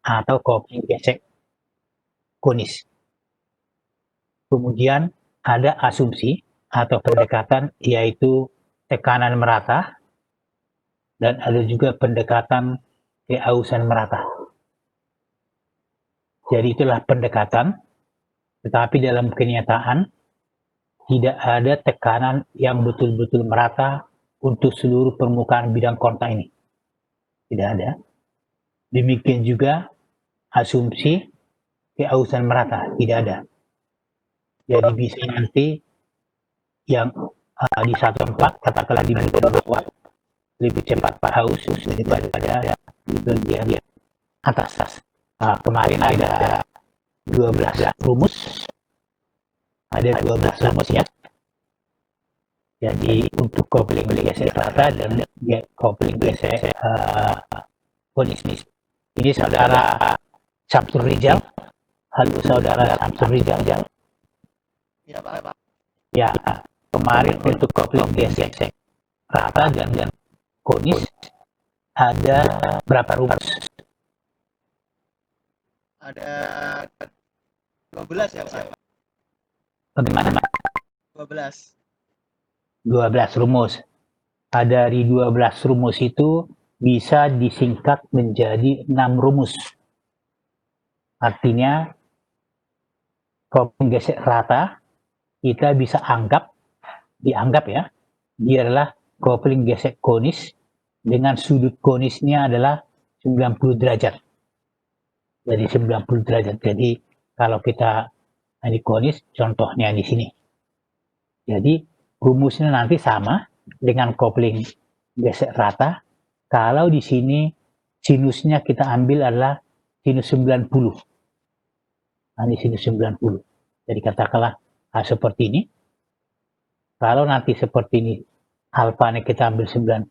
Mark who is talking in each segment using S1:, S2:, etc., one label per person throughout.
S1: atau kopling gesek konis. Kemudian ada asumsi atau pendekatan, yaitu tekanan merata, dan ada juga pendekatan keausan merata. Jadi itulah pendekatan, tetapi dalam kenyataan tidak ada tekanan yang betul-betul merata untuk seluruh permukaan bidang kontak ini. Tidak ada. Demikian juga asumsi keausan merata, tidak ada. Jadi bisa nanti yang di satu tempat, katakanlah di bagian bawah, lebih cepat haus daripada di bagian atas. Kemarin ada 12 rumus. Ada 12 rumus ya. Jadi untuk kopling gesek rata dan kopling gesek konis. Ini saudara Samsul Rizal. Halo saudara Samsul Rizal.
S2: Ya Pak.
S1: Ya, kemarin untuk kopling gesek rata dan konis ada berapa rumus?
S2: Ada 12 ya Pak.
S1: Bagaimana?
S2: 12.
S1: 12 rumus. Dari 12 rumus itu bisa disingkat menjadi 6 rumus. Artinya kopling gesek rata kita bisa dianggap ya, dia adalah kopling gesek konis dengan sudut konisnya adalah 90 derajat. Jadi 90 derajat. Jadi kalau kita ini konis, contohnya di sini. Jadi rumusnya nanti sama dengan kopling gesek rata. Kalau di sini sinusnya kita ambil adalah sinus 90. Nah, ini sinus 90. Jadi katakanlah seperti ini. Kalau nanti seperti ini, alfanya kita ambil 90,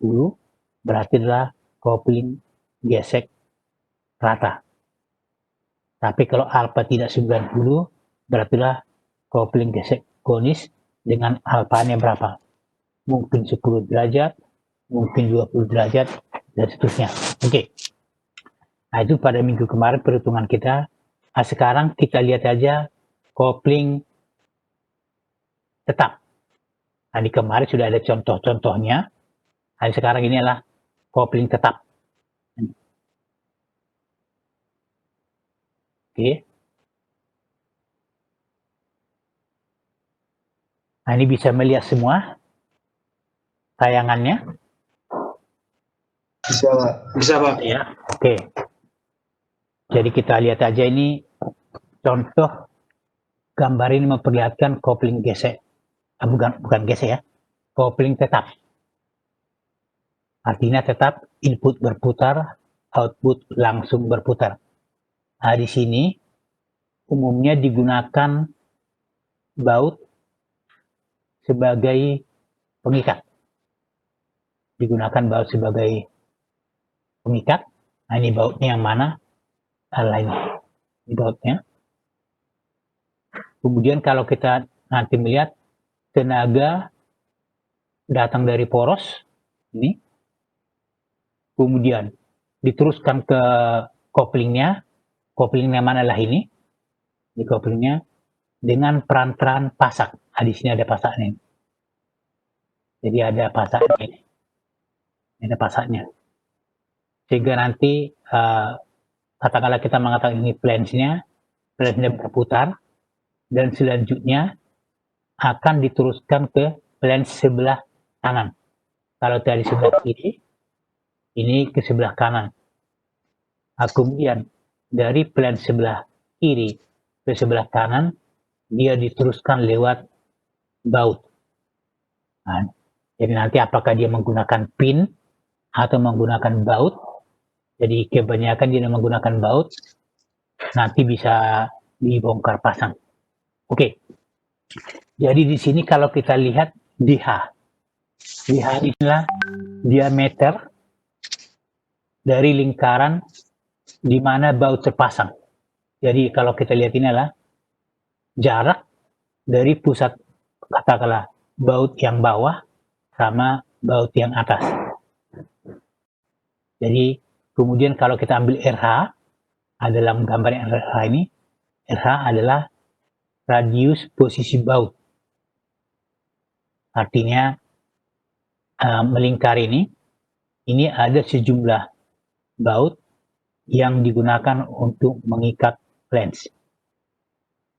S1: berarti adalah kopling gesek rata. Tapi kalau alfa tidak 90, berarti adalah kopling gesek konis dengan alfanya berapa? Mungkin 10 derajat, mungkin 20 derajat, dan seterusnya. Oke. Nah, itu pada minggu kemarin perhitungan kita. Nah, sekarang kita lihat aja kopling tetap. Nah, di kemarin sudah ada contoh-contohnya. Nah, sekarang ini adalah kopling tetap. Oke. Nah, ini bisa melihat semua tayangannya.
S2: Bisa Pak. Bisa Pak.
S1: Ya, oke. Jadi kita lihat aja ini contoh gambar ini memperlihatkan kopling gesek. Bukan gesek ya. Kopling tetap. Artinya tetap input berputar, output langsung berputar. Nah, di sini umumnya digunakan baut sebagai pengikat. Digunakan baut sebagai pengikat. Nah, ini bautnya yang mana? Lainnya. Ini bautnya. Kemudian kalau kita nanti melihat tenaga datang dari poros ini, kemudian diteruskan ke koplingnya mana lah ini koplingnya dengan peran-peran pasak. Nah, di sini ada pasaknya. Jadi ada pasaknya ini. Ada pasaknya. Sehingga nanti katakanlah kita mengatakan ini flange-nya berputar dan selanjutnya akan diteruskan ke flange sebelah kanan. Kalau dari sebelah kiri, ini ke sebelah kanan. Nah, kemudian dari flange sebelah kiri ke sebelah kanan, dia diteruskan lewat baut. Nah, jadi nanti apakah dia menggunakan pin atau menggunakan baut? Jadi kebanyakan dia menggunakan baut, nanti bisa dibongkar pasang. Oke. Jadi di sini kalau kita lihat DH inilah diameter dari lingkaran di mana baut terpasang. Jadi kalau kita lihat ini adalah jarak dari pusat katakanlah baut yang bawah sama baut yang atas. Jadi kemudian kalau kita ambil RH, dalam gambar yang RH ini, RH adalah radius posisi baut. Artinya melingkar ini ada sejumlah baut yang digunakan untuk mengikat lens.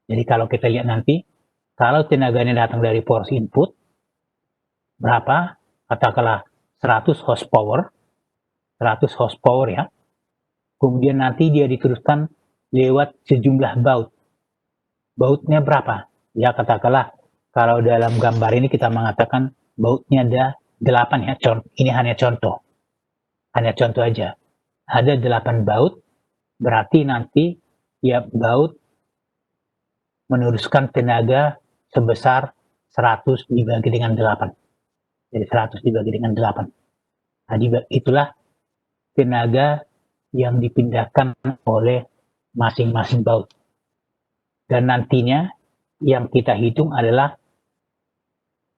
S1: Jadi kalau kita lihat nanti, kalau tenaganya datang dari poros input, berapa? Katakanlah 100 horsepower ya. Kemudian nanti dia diteruskan lewat sejumlah baut. Bautnya berapa? Ya katakanlah kalau dalam gambar ini kita mengatakan bautnya ada 8 ya. Ini hanya contoh. Hanya contoh aja. Ada 8 baut, berarti nanti tiap baut meneruskan tenaga sebesar 100 dibagi dengan 8. Jadi 100 dibagi dengan 8. Nah, itulah tenaga yang dipindahkan oleh masing-masing baut. Dan nantinya yang kita hitung adalah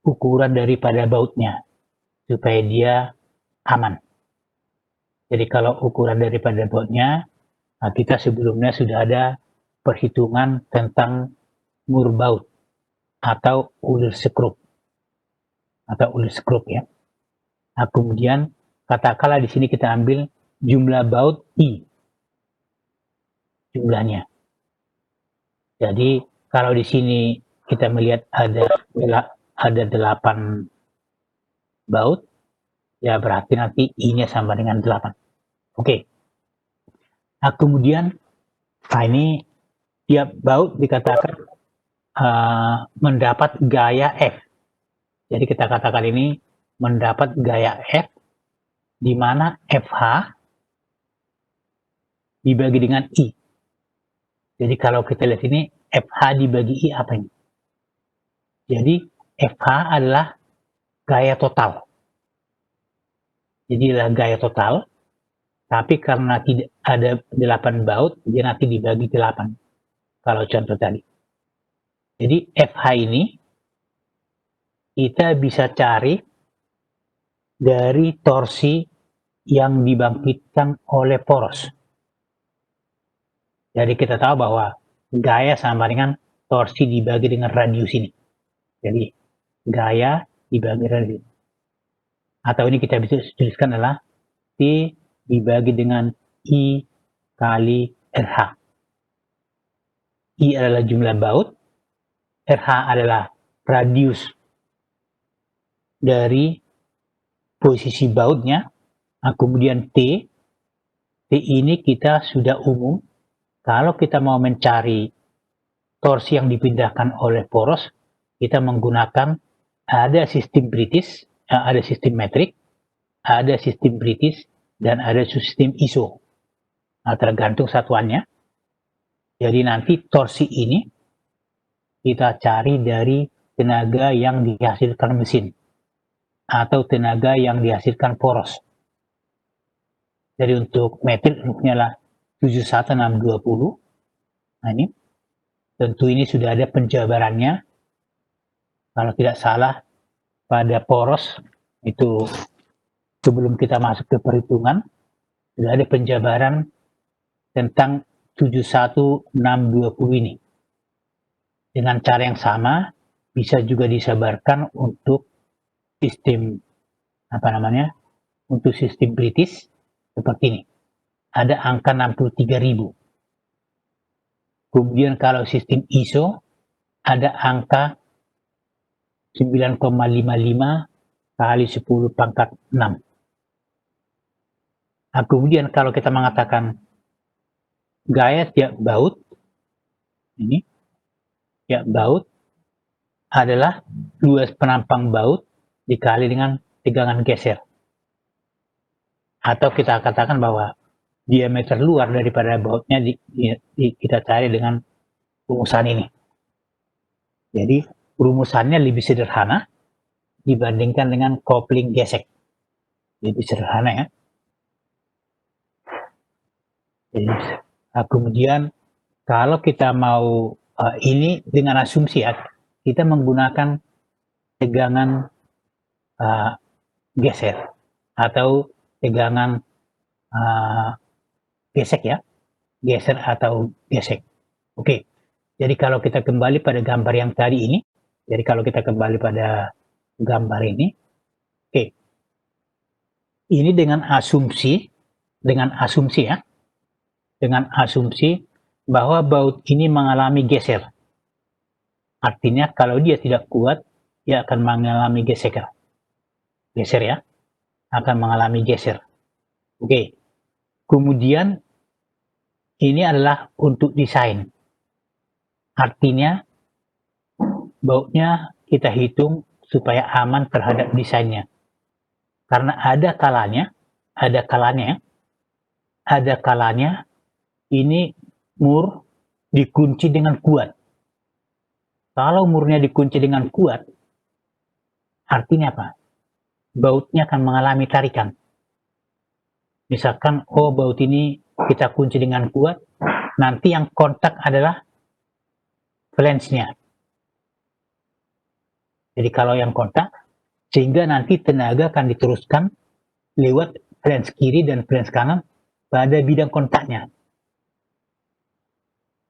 S1: ukuran daripada bautnya supaya dia aman. Jadi kalau ukuran daripada bautnya, kita sebelumnya sudah ada perhitungan tentang mur baut atau ulir skrup ya. Nah, kemudian katakanlah di sini kita ambil jumlah baut I, jumlahnya. Jadi kalau di sini kita melihat ada 8 baut, ya berarti nanti I-nya sama dengan 8. Oke. Nah, kemudian ini tiap baut dikatakan mendapat gaya F. Jadi kita katakan ini mendapat gaya F, di mana FH dibagi dengan I. Jadi kalau kita lihat ini, FH dibagi I apa ini? Jadi FH adalah gaya total. Jadi adalah gaya total, tapi karena tidak ada 8 baut, dia nanti dibagi 8. Kalau contoh tadi. Jadi FH ini kita bisa cari dari torsi yang dibangkitkan oleh poros. Jadi kita tahu bahwa gaya sama dengan torsi dibagi dengan radius ini. Jadi gaya dibagi radius. Atau ini kita bisa tuliskan adalah T dibagi dengan I kali RH. I adalah jumlah baut, RH adalah radius dari posisi bautnya. Nah, kemudian T ini kita sudah umum. Kalau kita mau mencari torsi yang dipindahkan oleh poros, kita menggunakan ada sistem British, ada sistem metrik, ada sistem British, dan ada sistem ISO. Nah, tergantung satuannya. Jadi nanti torsi ini kita cari dari tenaga yang dihasilkan mesin atau tenaga yang dihasilkan poros. Jadi untuk metrik rupanya lah 71620. Nah ini tentu ini sudah ada penjabarannya. Kalau tidak salah pada poros itu sebelum kita masuk ke perhitungan sudah ada penjabaran tentang 71620 ini. Dengan cara yang sama bisa juga disabarkan untuk sistem untuk sistem British seperti ini. Ada angka 63.000. Kemudian kalau sistem ISO ada angka 9,55 kali 10 pangkat 6. Nah, kemudian kalau kita mengatakan gaya tiap baut, ini tiap baut adalah luas penampang baut dikali dengan tegangan geser. Atau kita katakan bahwa diameter luar daripada bautnya kita cari dengan rumusan ini. Jadi rumusannya lebih sederhana dibandingkan dengan kopling gesek. Lebih sederhana ya. Jadi, kemudian kalau kita mau ini dengan asumsi ya, kita menggunakan tegangan geser atau tegangan gesek ya. geser atau gesek. Oke, jadi kalau kita kembali pada gambar yang tadi ini, jadi kalau kita kembali pada gambar ini, oke, ini dengan asumsi ya, dengan asumsi bahwa baut ini mengalami geser. Artinya kalau dia tidak kuat, dia akan mengalami geser ya, akan mengalami geser. Oke, kemudian ini adalah untuk desain. Artinya bautnya kita hitung supaya aman terhadap desainnya. Karena ada kalanya ini mur dikunci dengan kuat. Kalau murnya dikunci dengan kuat, artinya apa? Bautnya akan mengalami tarikan. Misalkan, baut ini kita kunci dengan kuat, nanti yang kontak adalah flange-nya. Jadi kalau yang kontak, sehingga nanti tenaga akan diteruskan lewat flange kiri dan flange kanan pada bidang kontaknya.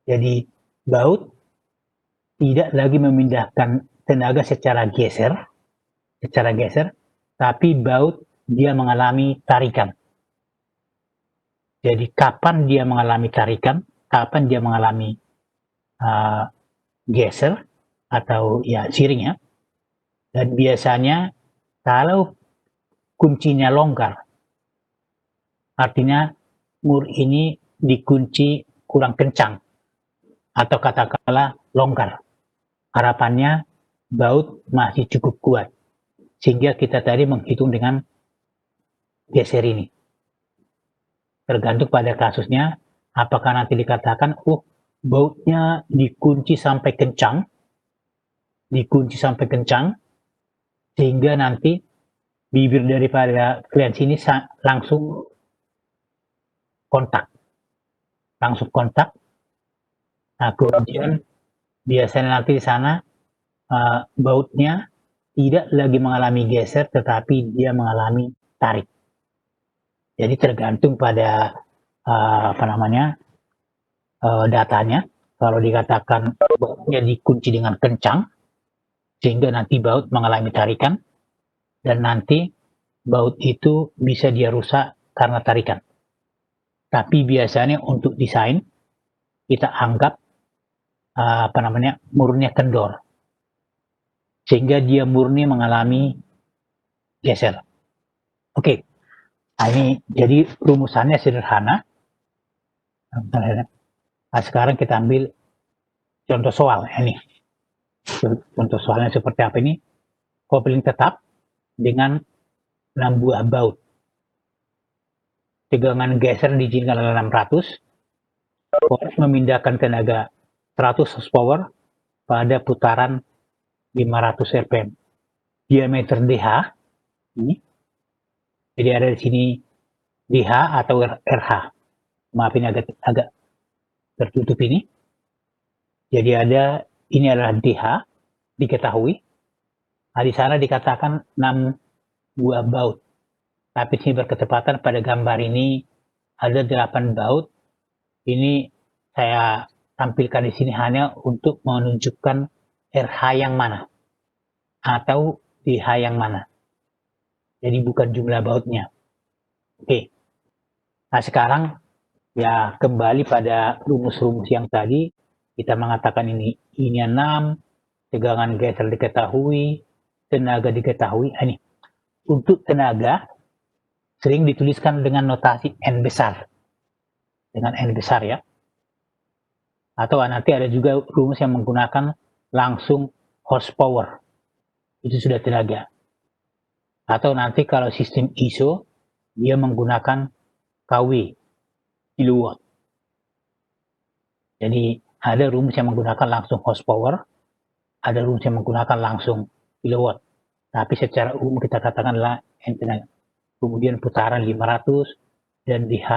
S1: Jadi baut tidak lagi memindahkan tenaga secara geser, tapi baut dia mengalami tarikan. Jadi kapan dia mengalami tarikan, kapan dia mengalami geser atau ya shearing ya. Dan biasanya kalau kuncinya longgar, artinya mur ini dikunci kurang kencang atau katakanlah longgar. Harapannya baut masih cukup kuat sehingga kita tadi menghitung dengan geser ini. Tergantung pada kasusnya, apakah nanti dikatakan bautnya dikunci sampai kencang sehingga nanti bibir daripada flange ini langsung kontak. Nah, kemudian biasanya nanti di sana bautnya tidak lagi mengalami geser, tetapi dia mengalami tarik. Jadi tergantung pada datanya. Kalau dikatakan bautnya dikunci dengan kencang, sehingga nanti baut mengalami tarikan, dan nanti baut itu bisa dia rusak karena tarikan. Tapi biasanya untuk desain kita anggap murnya kendor, sehingga dia murni mengalami geser. Oke, nah ini jadi rumusannya sederhana. Nah, sekarang kita ambil contoh soal ini. Contoh soalnya seperti apa ini? Kopling tetap dengan 6 buah baut. Tegangan geser diizinkan adalah 600. Force memindahkan tenaga 100 horsepower pada putaran 500 rpm. Diameter DH ini. Jadi ada di sini DH atau RH. Maaf ini agak tertutup ini. Jadi ini adalah DH diketahui. Nah, di sana dikatakan 6 buah baut. Tapi ini berketepatan pada gambar ini ada 8 baut. Ini saya tampilkan di sini hanya untuk menunjukkan RH yang mana atau DH yang mana. Jadi bukan jumlah bautnya. Oke. Nah, sekarang ya kembali pada rumus-rumus yang tadi. Kita mengatakan ini 6, tegangan geser diketahui, tenaga diketahui. Ini untuk tenaga sering dituliskan dengan notasi N besar. Dengan N besar ya. Atau nanti ada juga rumus yang menggunakan langsung horsepower. Itu sudah tenaga. Atau nanti kalau sistem ISO, dia menggunakan kW, kilowatt. Jadi ada rumus yang menggunakan langsung horsepower, ada rumus yang menggunakan langsung kilowatt. Tapi secara umum kita katakan adalah N tenaga. Kemudian putaran 500 dan DH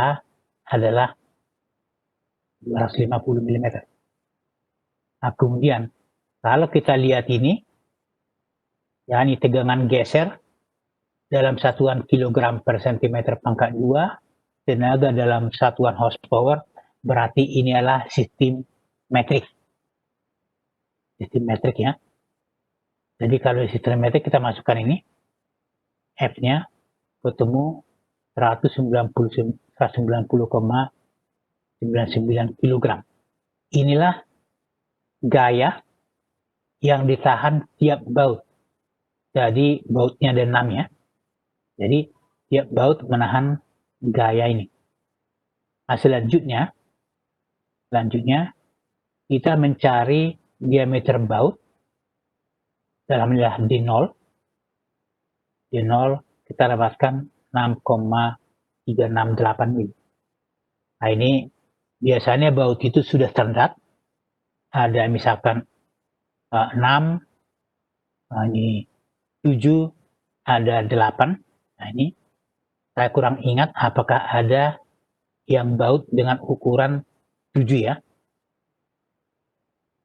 S1: adalah 250 mm. Nah, kemudian kalau kita lihat ini, yakni tegangan geser dalam satuan kilogram per cm pangkat 2, tenaga dalam satuan horsepower, berarti ini adalah sistem metrik. Sistem metrik ya. Jadi kalau sistem metrik kita masukkan ini, F-nya ketemu 190,99 kg. Inilah gaya yang ditahan tiap baut. Jadi bautnya ada 6 ya. Jadi tiap baut menahan gaya ini. Nah, selanjutnya kita mencari diameter baut dalam nilai D0. D0 kita dapatkan 6,368 mili. Nah, ini biasanya baut itu sudah standar. Ada misalkan 6, ini 7, ada 8. Nah, ini saya kurang ingat apakah ada yang baut dengan ukuran 7 ya.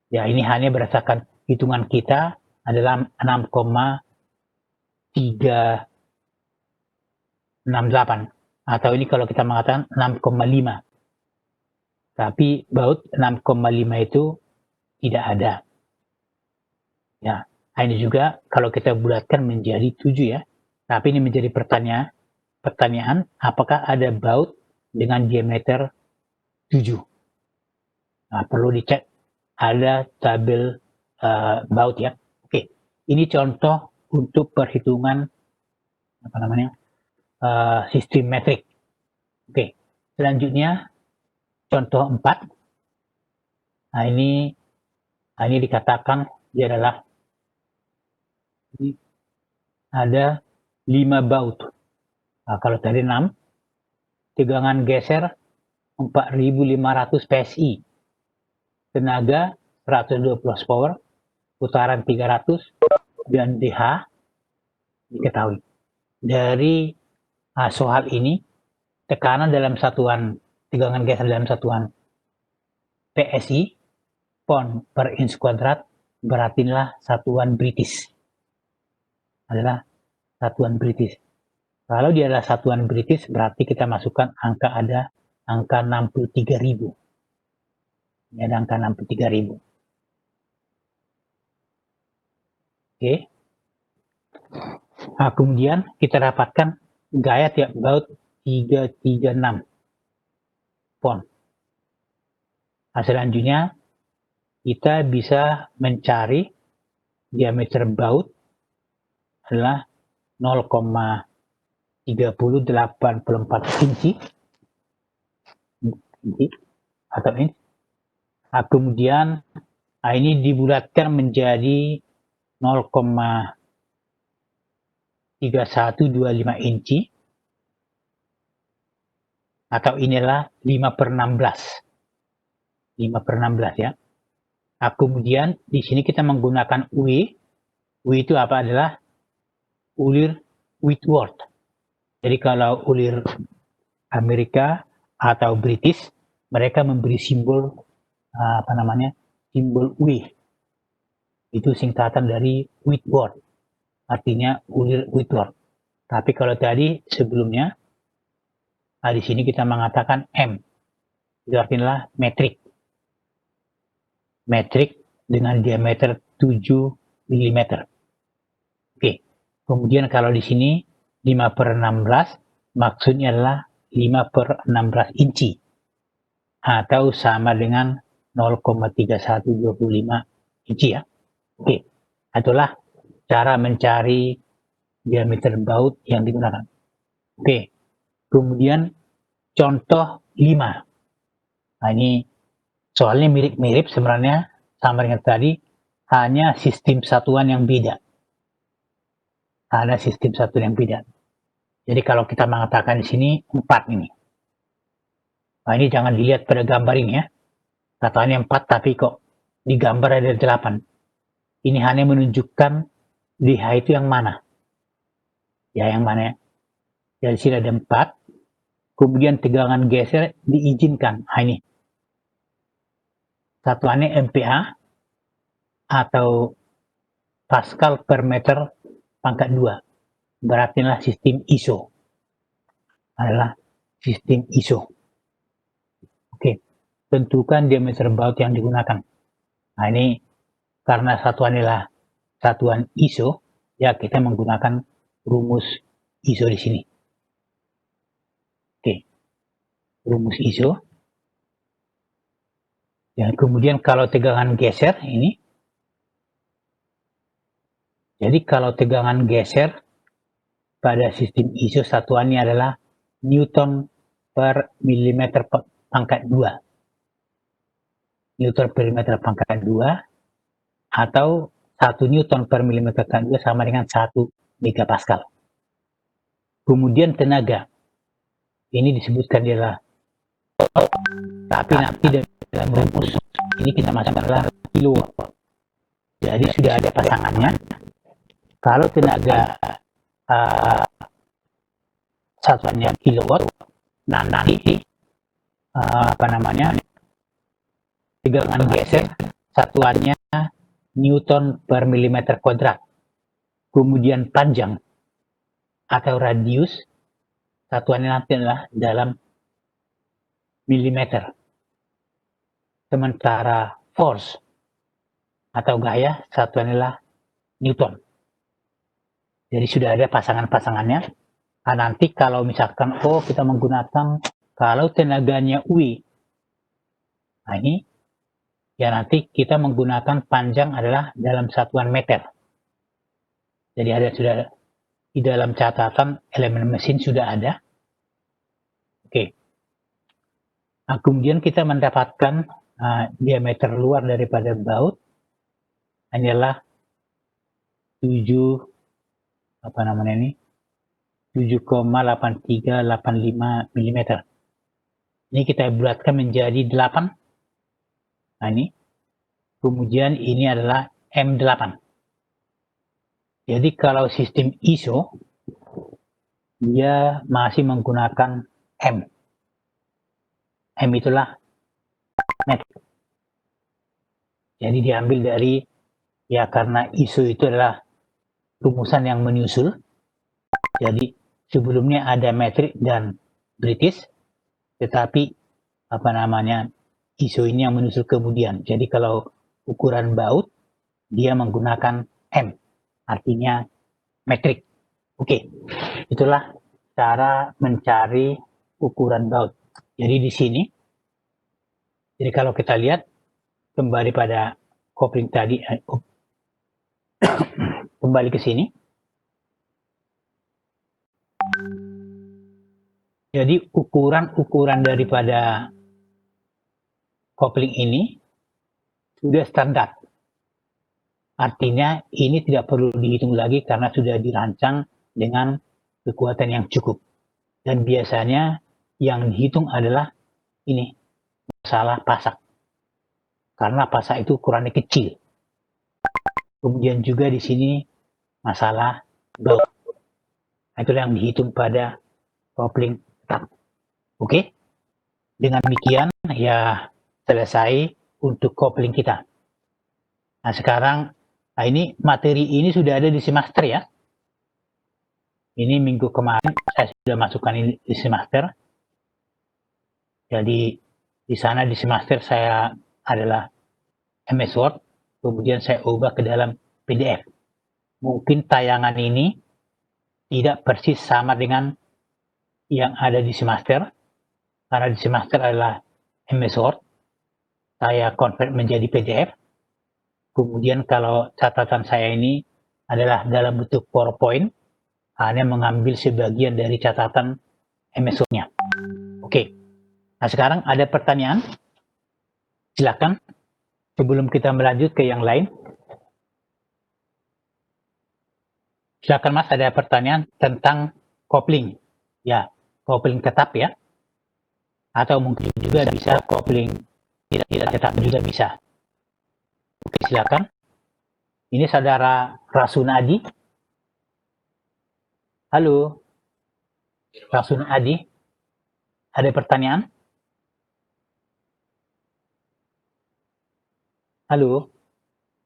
S1: Ya, ini hanya berdasarkan hitungan kita adalah 6,368. Atau ini kalau kita mengatakan 6,5. Tapi baut 6,5 itu tidak ada. Ya, ini juga kalau kita bulatkan menjadi 7 ya. Tapi ini menjadi pertanyaan apakah ada baut dengan diameter 7. Nah, perlu dicek ada tabel baut ya. Oke, ini contoh untuk perhitungan sistem metrik. Oke, selanjutnya contoh 4. Nah, ini dikatakan dia adalah ini ada 5 baut. Nah, kalau tadi 6, tegangan geser 4.500 PSI, tenaga 120 horsepower, putaran 300, dan DH diketahui. Dari soal ini, tekanan dalam satuan tegangan geser dalam satuan PSI, pound per inch kuadrat, berartilah satuan British. Adalah satuan British. Kalau dia adalah satuan British, berarti kita masukkan angka 63.000. Ini ada angka 63.000. Oke. Nah, kemudian kita dapatkan gaya tiap baut 336 pound. Nah, selanjutnya kita bisa mencari diameter baut adalah 0,3084 inci atau inch. Nah, kemudian ini dibulatkan menjadi 0,3125 inci atau inilah 5/16. 5/16 ya. Nah, kemudian di sini kita menggunakan W. W itu apa? Adalah ulir Whitworth. Jadi kalau ulir Amerika atau British, mereka memberi simbol simbol W. Itu singkatan dari Whitworth. Artinya ulir Whitworth. Tapi kalau tadi sebelumnya di sini kita mengatakan M. Itu artinya metrik. Metrik dengan diameter 7 mm. Oke. Kemudian kalau di sini 5/16 maksudnya adalah 5/16 inci atau sama dengan 0,3125 inci ya. Oke. Itulah cara mencari diameter baut yang digunakan. Oke. Kemudian contoh 5. Nah, ini soalnya mirip-mirip sebenarnya sama dengan tadi, hanya sistem satuan yang beda. Ada sistem satuan yang beda. Jadi kalau kita mengatakan di sini 4 ini. Nah, ini jangan dilihat pada gambar ini ya. Katanya 4 tapi kok di gambar ada 8. Ini hanya menunjukkan DH itu yang mana. Ya, yang mana ya. Jadi sini ada 4. Kemudian tegangan geser diizinkan. Nah, ini. Satuannya MPa atau Pascal per meter pangkat 2. Berarti adalah sistem ISO. Adalah sistem ISO. Oke. tentukan diameter baut yang digunakan. Nah, ini karena satuan adalah satuan ISO, ya kita menggunakan rumus ISO di sini. Oke, rumus ISO. Dan kemudian kalau tegangan geser ini, jadi kalau tegangan geser pada sistem ISO satuannya adalah Newton per milimeter pangkat 2. Newton per milimeter pangkat 2 atau 1 Newton per milimeter pangkat 2 sama dengan 1 megapascal. Kemudian tenaga, ini disebutkan adalah, tapi nanti dalam rumus ini kita masukkan adalah kilowatt. Jadi sudah ada pasangannya. Kalau tenaga satuannya kilowatt, nah nanti tegangan geser satuannya Newton per milimeter kuadrat. Kemudian panjang atau radius satuannya nanti adalah dalam milimeter. Sementara force atau gaya satuannya adalah Newton. Jadi sudah ada pasangan-pasangannya. Nah, nanti kalau misalkan kita menggunakan kalau tenaganya W, nah ini ya nanti kita menggunakan panjang adalah dalam satuan meter. Jadi sudah di dalam catatan elemen mesin sudah ada. Oke. Nah, kemudian kita mendapatkan diameter luar daripada baut hanyalah 7,8385 mm. Ini kita bulatkan menjadi 8. Nah, ini. Kemudian ini adalah M8. Jadi kalau sistem ISO, dia masih menggunakan M. M itulah metric. Jadi diambil dari, ya karena ISO itu adalah rumusan yang menyusul. Jadi sebelumnya ada metrik dan British, tetapi ISO ini yang menyusul kemudian. Jadi kalau ukuran baut, dia menggunakan M, artinya metrik. Oke, itulah cara mencari ukuran baut. Jadi di sini, jadi kalau kita lihat kembali pada kopling tadi, kembali ke sini. Jadi ukuran daripada kopling ini sudah standar. Artinya ini tidak perlu dihitung lagi karena sudah dirancang dengan kekuatan yang cukup. Dan biasanya yang dihitung adalah ini, masalah pasak. Karena pasak itu ukurannya kecil. Kemudian juga di sini masalah baut. Itulah yang dihitung pada kopling tetap. Oke? Dengan demikian ya selesai untuk kopling kita. Nah sekarang, ini materi ini sudah ada di semester ya. Ini minggu kemarin saya sudah masukkan ini di semester. Jadi di sana di semester saya adalah MS Word, kemudian saya ubah ke dalam PDF. Mungkin tayangan ini tidak persis sama dengan yang ada di semester, karena di semester adalah MS Word, saya convert menjadi PDF. Kemudian kalau catatan saya ini adalah dalam bentuk PowerPoint, hanya mengambil sebagian dari catatan MS Word-nya. Oke, nah sekarang ada pertanyaan? Silakan, sebelum kita melanjut ke yang lain. Silakan Mas, ada pertanyaan tentang kopling. Ya, kopling tetap ya. Atau mungkin juga bisa kopling tidak tetap juga bisa. Oke, silakan. Ini saudara Rasun Adi. Halo. Rasun Adi. Ada pertanyaan? Halo.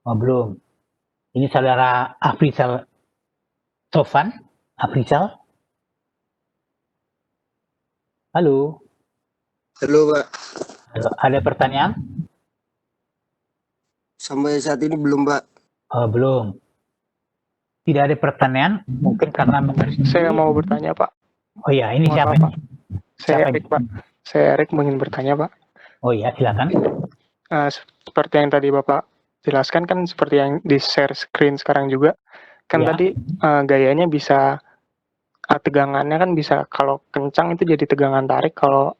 S1: Oh, belum. Ini saudara Afrizal Sofan. Afrizal. Halo.
S2: Halo, Pak.
S1: Ada pertanyaan?
S3: Sampai saat ini belum, Pak.
S1: Oh, belum. Tidak ada pertanyaan, mungkin karena
S4: Saya mau bertanya, Pak.
S1: Oh ya, ini
S4: Mohon
S1: siapa
S4: maaf,
S1: ini?
S4: Pak. Saya
S1: Siapa
S4: Erik,
S1: ini?
S4: Pak. Saya Erik ingin bertanya, Pak.
S1: Oh ya, silakan.
S4: Seperti yang tadi Bapak jelaskan kan seperti yang di share screen sekarang juga. Kan
S1: Ya.
S4: tadi gayanya bisa, tegangannya kan bisa kalau kencang itu jadi tegangan tarik, kalau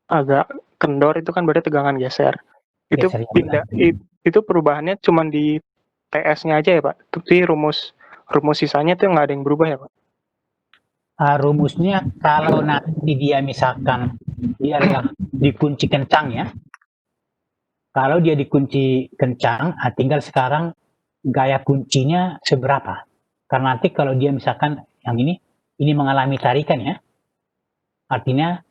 S4: agak kendor itu kan berarti tegangan geser. Itu
S1: Geser, ya,
S4: pindah, itu perubahannya cuma di TS-nya aja ya, Pak? Tapi rumus sisanya itu nggak ada yang berubah ya, Pak?
S1: Rumusnya kalau nanti dia misalkan dia adalah dikunci kencang ya. Kalau dia dikunci kencang, tinggal sekarang gaya kuncinya seberapa. Karena nanti kalau dia misalkan yang ini mengalami tarikan ya. Artinya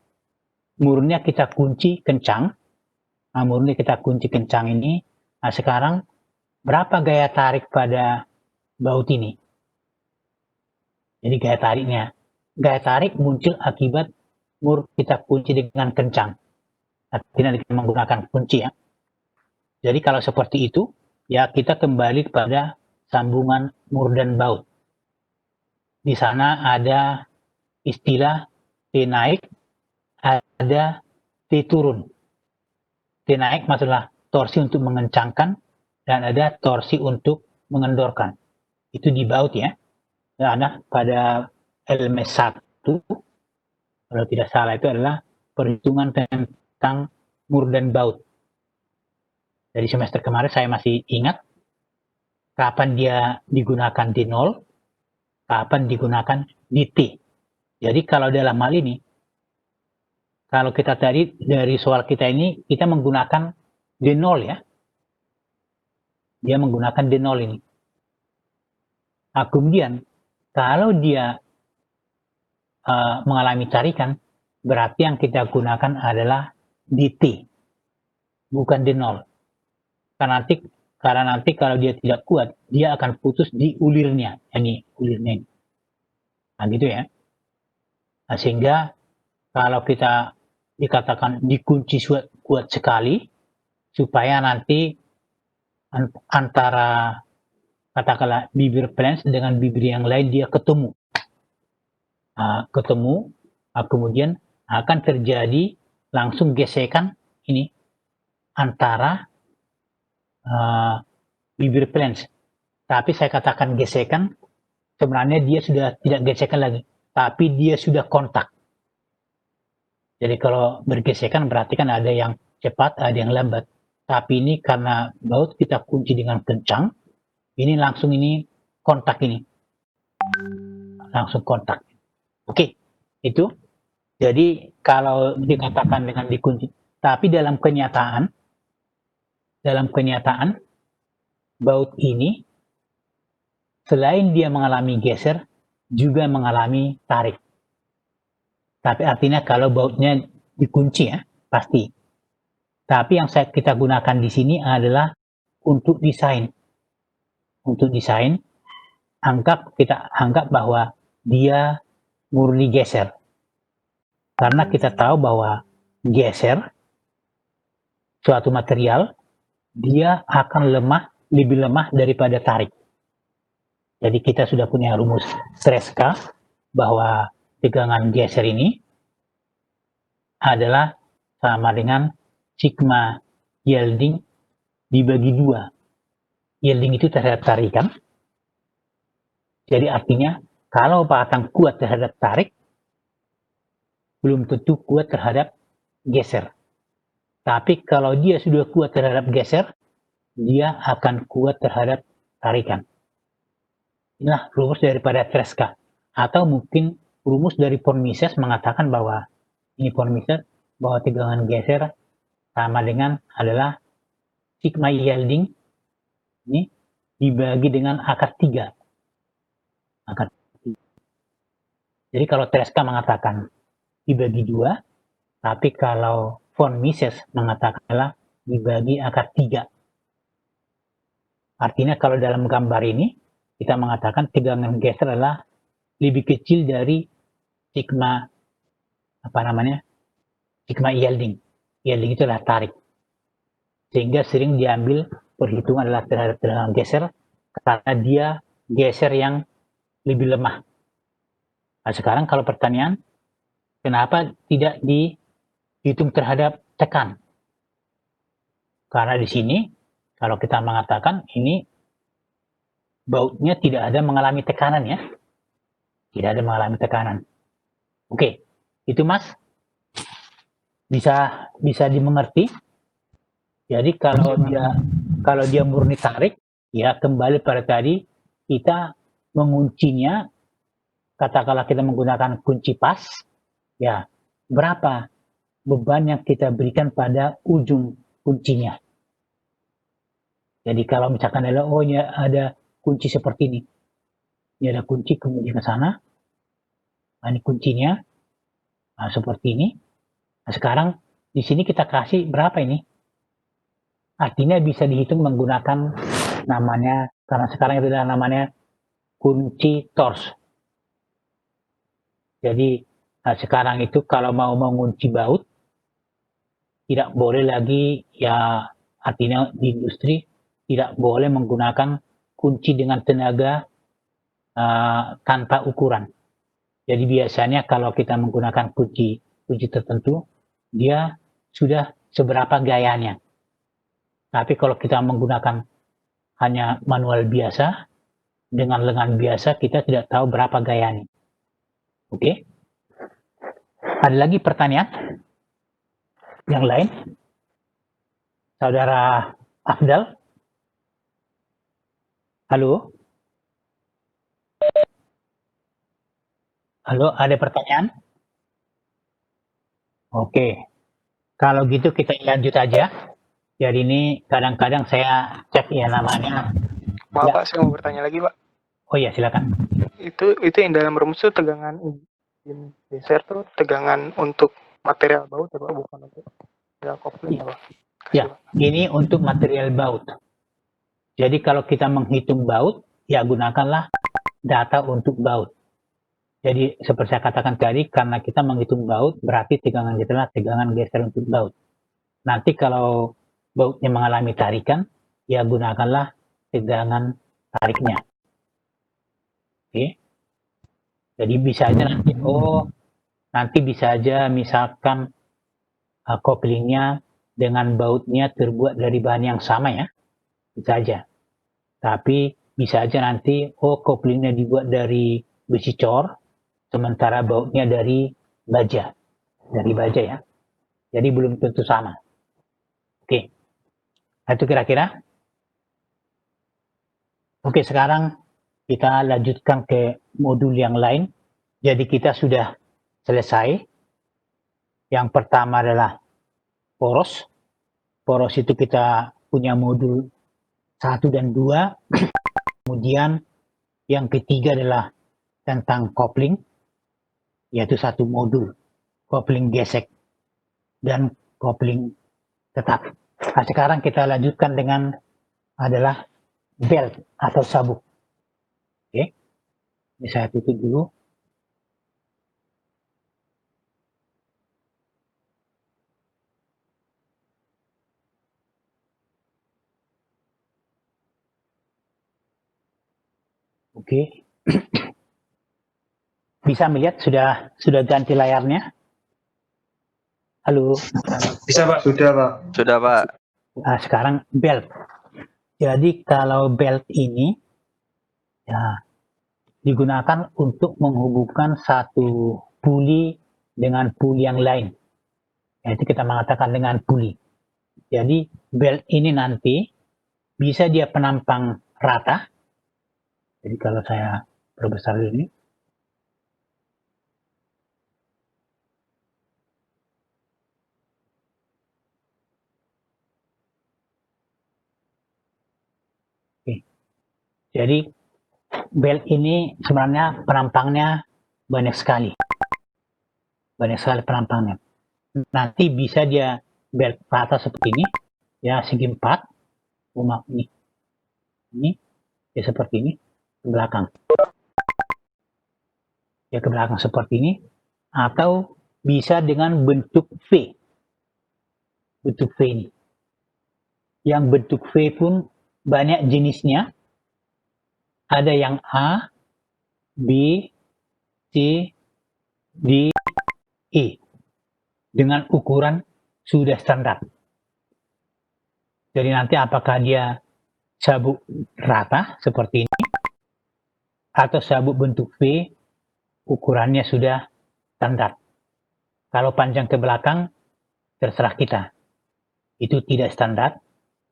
S1: murnya kita kunci kencang. Nah, murnya kita kunci kencang ini. Nah, sekarang berapa gaya tarik pada baut ini? Jadi gaya tariknya. Gaya tarik muncul akibat mur kita kunci dengan kencang. Artinya kita menggunakan kunci ya. Jadi kalau seperti itu, ya kita kembali kepada sambungan mur dan baut. Di sana ada istilah T naik, ada T turun. T naik maksudnya torsi untuk mengencangkan, dan ada torsi untuk mengendorkan. Itu di baut ya. Ada pada LMS 1, kalau tidak salah itu adalah perhitungan tentang mur dan baut. Dari semester kemarin saya masih ingat kapan dia digunakan di 0, kapan digunakan di T. Jadi kalau dalam hal ini, kalau kita tadi dari soal kita ini, kita menggunakan D0 ya. Dia menggunakan D0 ini. Nah, kemudian kalau dia mengalami tarikan, berarti yang kita gunakan adalah DT, bukan D0. Karena nanti kalau dia tidak kuat, dia akan putus di ulirnya. Ini ulirnya. Nah gitu ya. Nah, sehingga kalau kita dikatakan dikunci kuat sekali, supaya nanti antara katakanlah bibir plans dengan bibir yang lain dia ketemu. Kemudian akan terjadi langsung gesekan ini antara bibir plans. Tapi saya katakan gesekan, sebenarnya dia sudah tidak gesekan lagi, tapi dia sudah kontak. Jadi kalau bergesekan berarti kan ada yang cepat, ada yang lambat. Tapi ini karena baut kita kunci dengan kencang, ini langsung ini kontak ini. Langsung kontak. Oke, itu. Jadi kalau dikatakan dengan dikunci, tapi dalam kenyataan baut ini selain dia mengalami geser, juga mengalami tarik. Tapi artinya kalau bautnya dikunci ya, pasti. Tapi yang kita gunakan di sini adalah untuk desain. Untuk desain, kita anggap bahwa dia murni geser. Karena kita tahu bahwa geser suatu material, dia akan lebih lemah daripada tarik. Jadi kita sudah punya rumus Treska bahwa tegangan geser ini adalah sama dengan sigma yielding dibagi 2. Yielding itu terhadap tarikan. Jadi artinya kalau batang kuat terhadap tarik, belum tentu kuat terhadap geser. Tapi kalau dia sudah kuat terhadap geser, dia akan kuat terhadap tarikan. Inilah rumus daripada Treska. Atau mungkin rumus dari von Mises mengatakan bahwa ini von Mises bahwa tegangan geser sama dengan adalah sigma yielding ini dibagi dengan akar 3. Akar 3. Jadi kalau Treska mengatakan dibagi 2, tapi kalau von Mises mengatakan adalah dibagi akar 3. Artinya kalau dalam gambar ini kita mengatakan tegangan geser adalah lebih kecil dari sigma sigma yielding. ya itulah tarik. Sehingga sering diambil perhitungan adalah terhadap tegangan geser karena dia geser yang lebih lemah. Nah, sekarang kalau pertanyaan, kenapa tidak dihitung terhadap tekan? Karena di sini kalau kita mengatakan ini bautnya tidak ada mengalami tekanan ya. Tidak ada mengalami tekanan. Oke, itu Mas bisa dimengerti. Jadi kalau dia murni tarik, ya kembali pada tadi kita menguncinya, katakanlah kita menggunakan kunci pas, ya berapa beban yang kita berikan pada ujung kuncinya. Jadi kalau misalkan ada kunci seperti ini ada kunci kemudian ke sana, nah, ini kuncinya, nah, seperti ini. Nah, sekarang di sini kita kasih berapa ini? Artinya bisa dihitung menggunakan namanya, karena sekarang itu adalah namanya kunci Torx. Jadi sekarang itu kalau mau mengunci baut, tidak boleh lagi ya, artinya di industri tidak boleh menggunakan kunci dengan tenaga tanpa ukuran. Jadi biasanya kalau kita menggunakan kunci tertentu, dia sudah seberapa gayanya. Tapi kalau kita menggunakan hanya manual biasa, dengan lengan biasa, kita tidak tahu berapa gayanya. Oke? Ada lagi pertanyaan? Yang lain? Saudara Afdal? Halo? Halo, ada pertanyaan? Oke. Kalau gitu kita lanjut aja. Jadi ini kadang-kadang saya cek ya namanya.
S4: Maaf
S1: Ya.
S4: Pak, saya mau bertanya lagi Pak.
S1: Oh iya, silakan.
S4: Itu yang dalam rumus itu tegangan geser tuh tegangan untuk material baut ya Pak, bukan untuk kopling ya Pak.
S1: Ya, ini untuk material baut. Jadi kalau kita menghitung baut, ya gunakanlah data untuk baut. Jadi seperti saya katakan tadi, karena kita menghitung baut, berarti tegangan geser adalah tegangan geser untuk baut. Nanti kalau bautnya mengalami tarikan, ya gunakanlah tegangan tariknya. Oke. Jadi bisa aja nanti bisa aja misalkan koplingnya dengan bautnya terbuat dari bahan yang sama ya, bisa aja. Tapi bisa aja nanti koplingnya dibuat dari besi cor, sementara bautnya dari baja ya. Jadi belum tentu sama. Oke. Nah, itu kira-kira. Oke, sekarang kita lanjutkan ke modul yang lain. Jadi kita sudah selesai. Yang pertama adalah poros. Poros itu kita punya modul 1 dan 2. Kemudian yang ketiga adalah tentang kopling, yaitu satu modul. Kopling gesek dan kopling tetap. Nah, sekarang kita lanjutkan dengan adalah belt atau sabuk. Oke. Ini saya tutup dulu. Oke. Bisa melihat sudah ganti layarnya? Halo.
S2: Bisa Pak. Sudah Pak.
S5: Sudah Pak.
S1: Nah, sekarang belt. Jadi kalau belt ini ya digunakan untuk menghubungkan satu puli dengan puli yang lain. Yaitu kita mengatakan dengan puli. Jadi belt ini nanti bisa dia penampang rata. Jadi kalau saya perbesar ini, jadi belt ini sebenarnya penampangnya banyak sekali penampangnya. Nanti bisa dia belt rata seperti ini, ya segi 4, ini ya seperti ini ke belakang, ya ke belakang seperti ini, atau bisa dengan bentuk V. bentuk V ini. Yang bentuk V pun banyak jenisnya. Ada yang A, B, C, D, E. Dengan ukuran sudah standar. Jadi nanti apakah dia sabuk rata seperti ini, atau sabuk bentuk V, ukurannya sudah standar. Kalau panjang ke belakang, terserah kita. Itu tidak standar.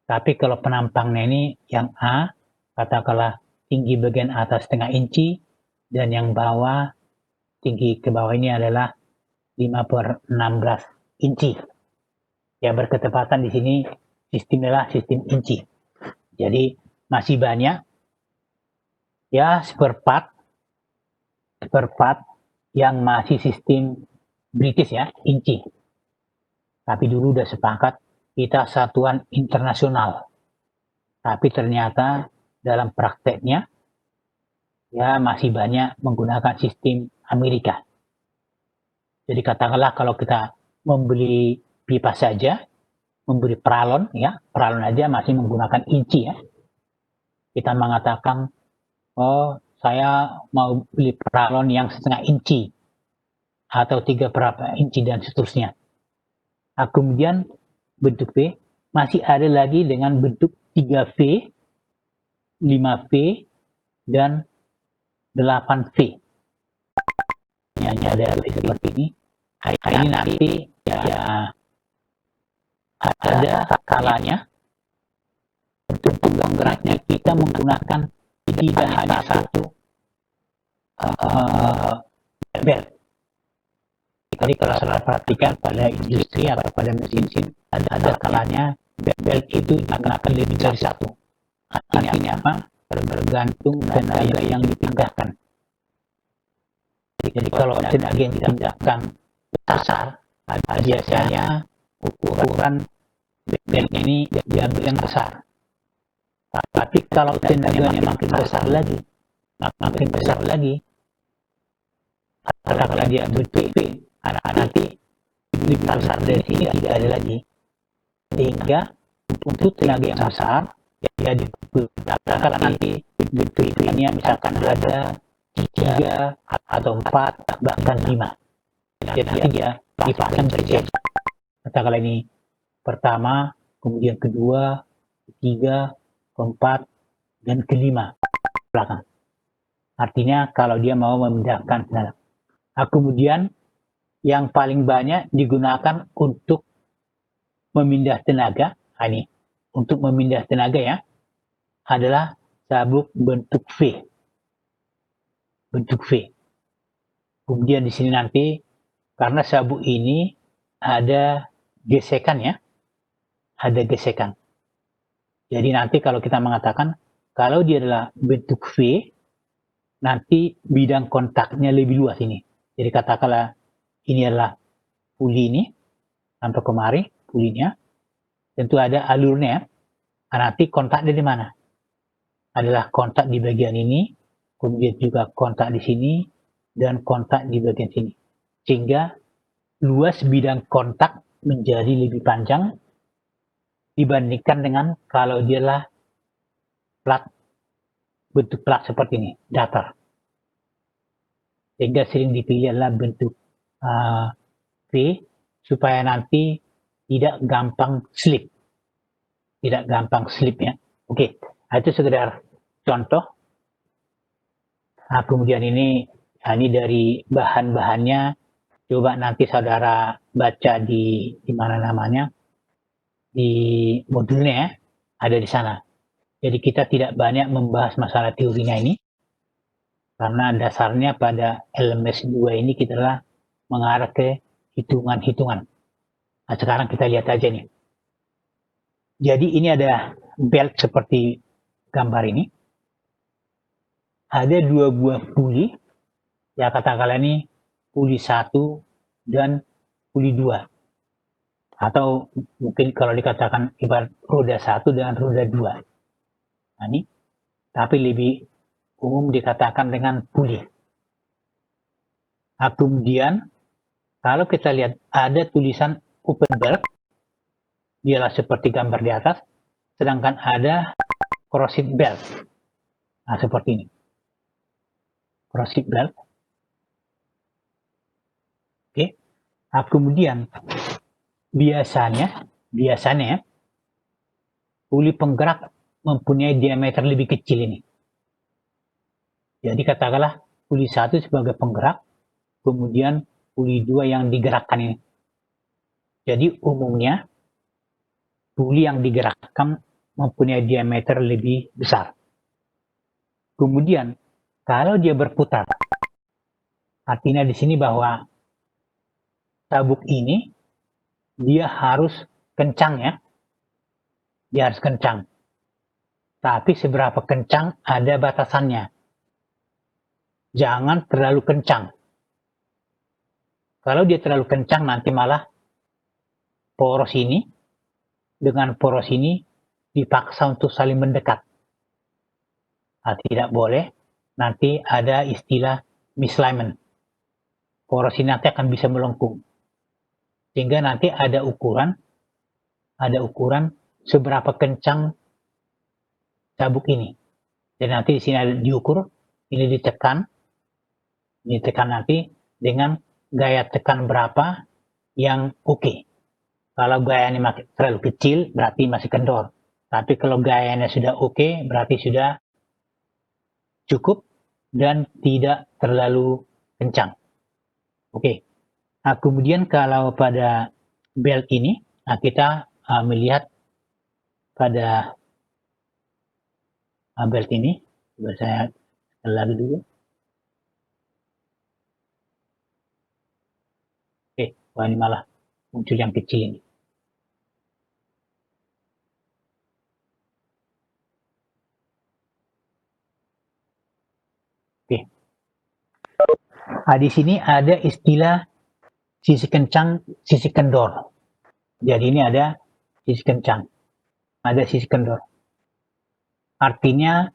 S1: Tapi kalau penampangnya ini yang A, katakanlah tinggi bagian atas setengah inci, dan yang bawah, tinggi ke bawah ini adalah 5/16 inci. Ya, berketepatan di sini sistemnya adalah sistem inci. Jadi masih banyak, ya seperempat yang masih sistem British ya, inci. Tapi dulu udah sepakat kita satuan internasional. Tapi ternyata dalam prakteknya ya masih banyak menggunakan sistem Amerika. Jadi katakanlah kalau kita membeli pipa saja, membeli peralon ya, peralon aja masih menggunakan inci ya. Kita mengatakan, oh saya mau beli peralon yang setengah inci atau 3 berapa inci dan seterusnya. Nah, kemudian bentuk V masih ada lagi dengan bentuk 3V, 5V, dan 8V. Ini ada seperti ini. Ini nanti ya ada skalanya. Untuk penggeraknya kita menggunakan tidak hanya satu belt. Jadi kalau saudara perhatikan pada industri atau pada mesin ada kalanya belt itu akan lebih dari satu. Artinya apa? Tergantung tenaga yang dipindahkan. Jadi kalau tenaga yang dipindahkan besar, biasanya ukuran belt ini diambil yang besar. Tapi kalau tenaganya makin besar lagi, katakanlah dia bentuk V, nanti lebih besar dari sini tidak ada lagi. Sehingga untuk tenaga yang besar, ya dikatakan nanti bentuk V-nya misalkan ada 3 atau 4 bahkan 5. Jadi nanti dia dipasang berjejer. Katakanlah ini pertama, kemudian kedua, ketiga, keempat, dan kelima belakang. Artinya kalau dia mau memindahkan tenaga. Nah, kemudian yang paling banyak digunakan untuk memindah tenaga, ini untuk memindah tenaga ya, adalah sabuk bentuk V. Bentuk V. Kemudian di sini nanti karena sabuk ini ada gesekan ya, ada gesekan. Jadi nanti kalau kita mengatakan kalau dia adalah bentuk V, nanti bidang kontaknya lebih luas ini. Jadi katakanlah ini adalah puli ini, sampai kemari pulinya, tentu ada alurnya. Nah, nanti kontak dari mana? Adalah kontak di bagian ini, kemudian juga kontak di sini, dan kontak di bagian sini. Sehingga luas bidang kontak menjadi lebih panjang dibandingkan dengan kalau dia adalah plat, bentuk plat seperti ini, datar. Sehingga sering dipilih adalah bentuk V supaya nanti tidak gampang slip. Tidak gampang slip ya. Oke, itu sekedar contoh. Nah, kemudian ini dari bahan-bahannya. Coba nanti saudara baca di mana namanya, di modulnya ya, ada di sana. Jadi kita tidak banyak membahas masalah teorinya ini, karena dasarnya pada LMS 2 ini kita telah mengarah ke hitungan-hitungan. Nah, sekarang kita lihat aja nih. Jadi ini ada belt seperti gambar ini. Ada 2 buah puli, ya katakanlah ini puli 1 dan puli 2. Atau mungkin kalau dikatakan ibarat roda 1 dan roda 2. Nah, ini, tapi lebih umum dikatakan dengan puli. Nah, kemudian kalau kita lihat ada tulisan open belt, dialah seperti gambar di atas, sedangkan ada corrosive belt. Nah, seperti ini. Corrosive belt. Oke. Nah, kemudian biasanya ya, uli penggerak mempunyai diameter lebih kecil ini. Jadi katakanlah uli 1 sebagai penggerak, kemudian uli 2 yang digerakkan ini. Jadi umumnya uli yang digerakkan mempunyai diameter lebih besar. Kemudian kalau dia berputar, artinya di sini bahwa sabuk ini dia harus kencang ya. Dia harus kencang. Tapi seberapa kencang ada batasannya. Jangan terlalu kencang. Kalau dia terlalu kencang nanti malah poros ini dengan poros ini dipaksa untuk saling mendekat. Nah, tidak boleh. Nanti ada istilah misalignment. Poros ini nanti akan bisa melengkung. Sehingga nanti ada ukuran seberapa kencang sabuk ini. Jadi nanti di sini ada diukur, ini ditekan nanti dengan gaya tekan berapa yang oke. Kalau gayanya terlalu kecil berarti masih kendor. Tapi kalau gayanya sudah oke berarti sudah cukup dan tidak terlalu kencang. Oke. Nah, kemudian kalau pada belt ini, nah kita melihat pada belt ini, coba saya lagi dulu. Oke, wah ini malah muncul yang kecil ini. Oke. Nah, di sini ada istilah sisi kencang, sisi kendor. Jadi ini ada sisi kencang, ada sisi kendor. Artinya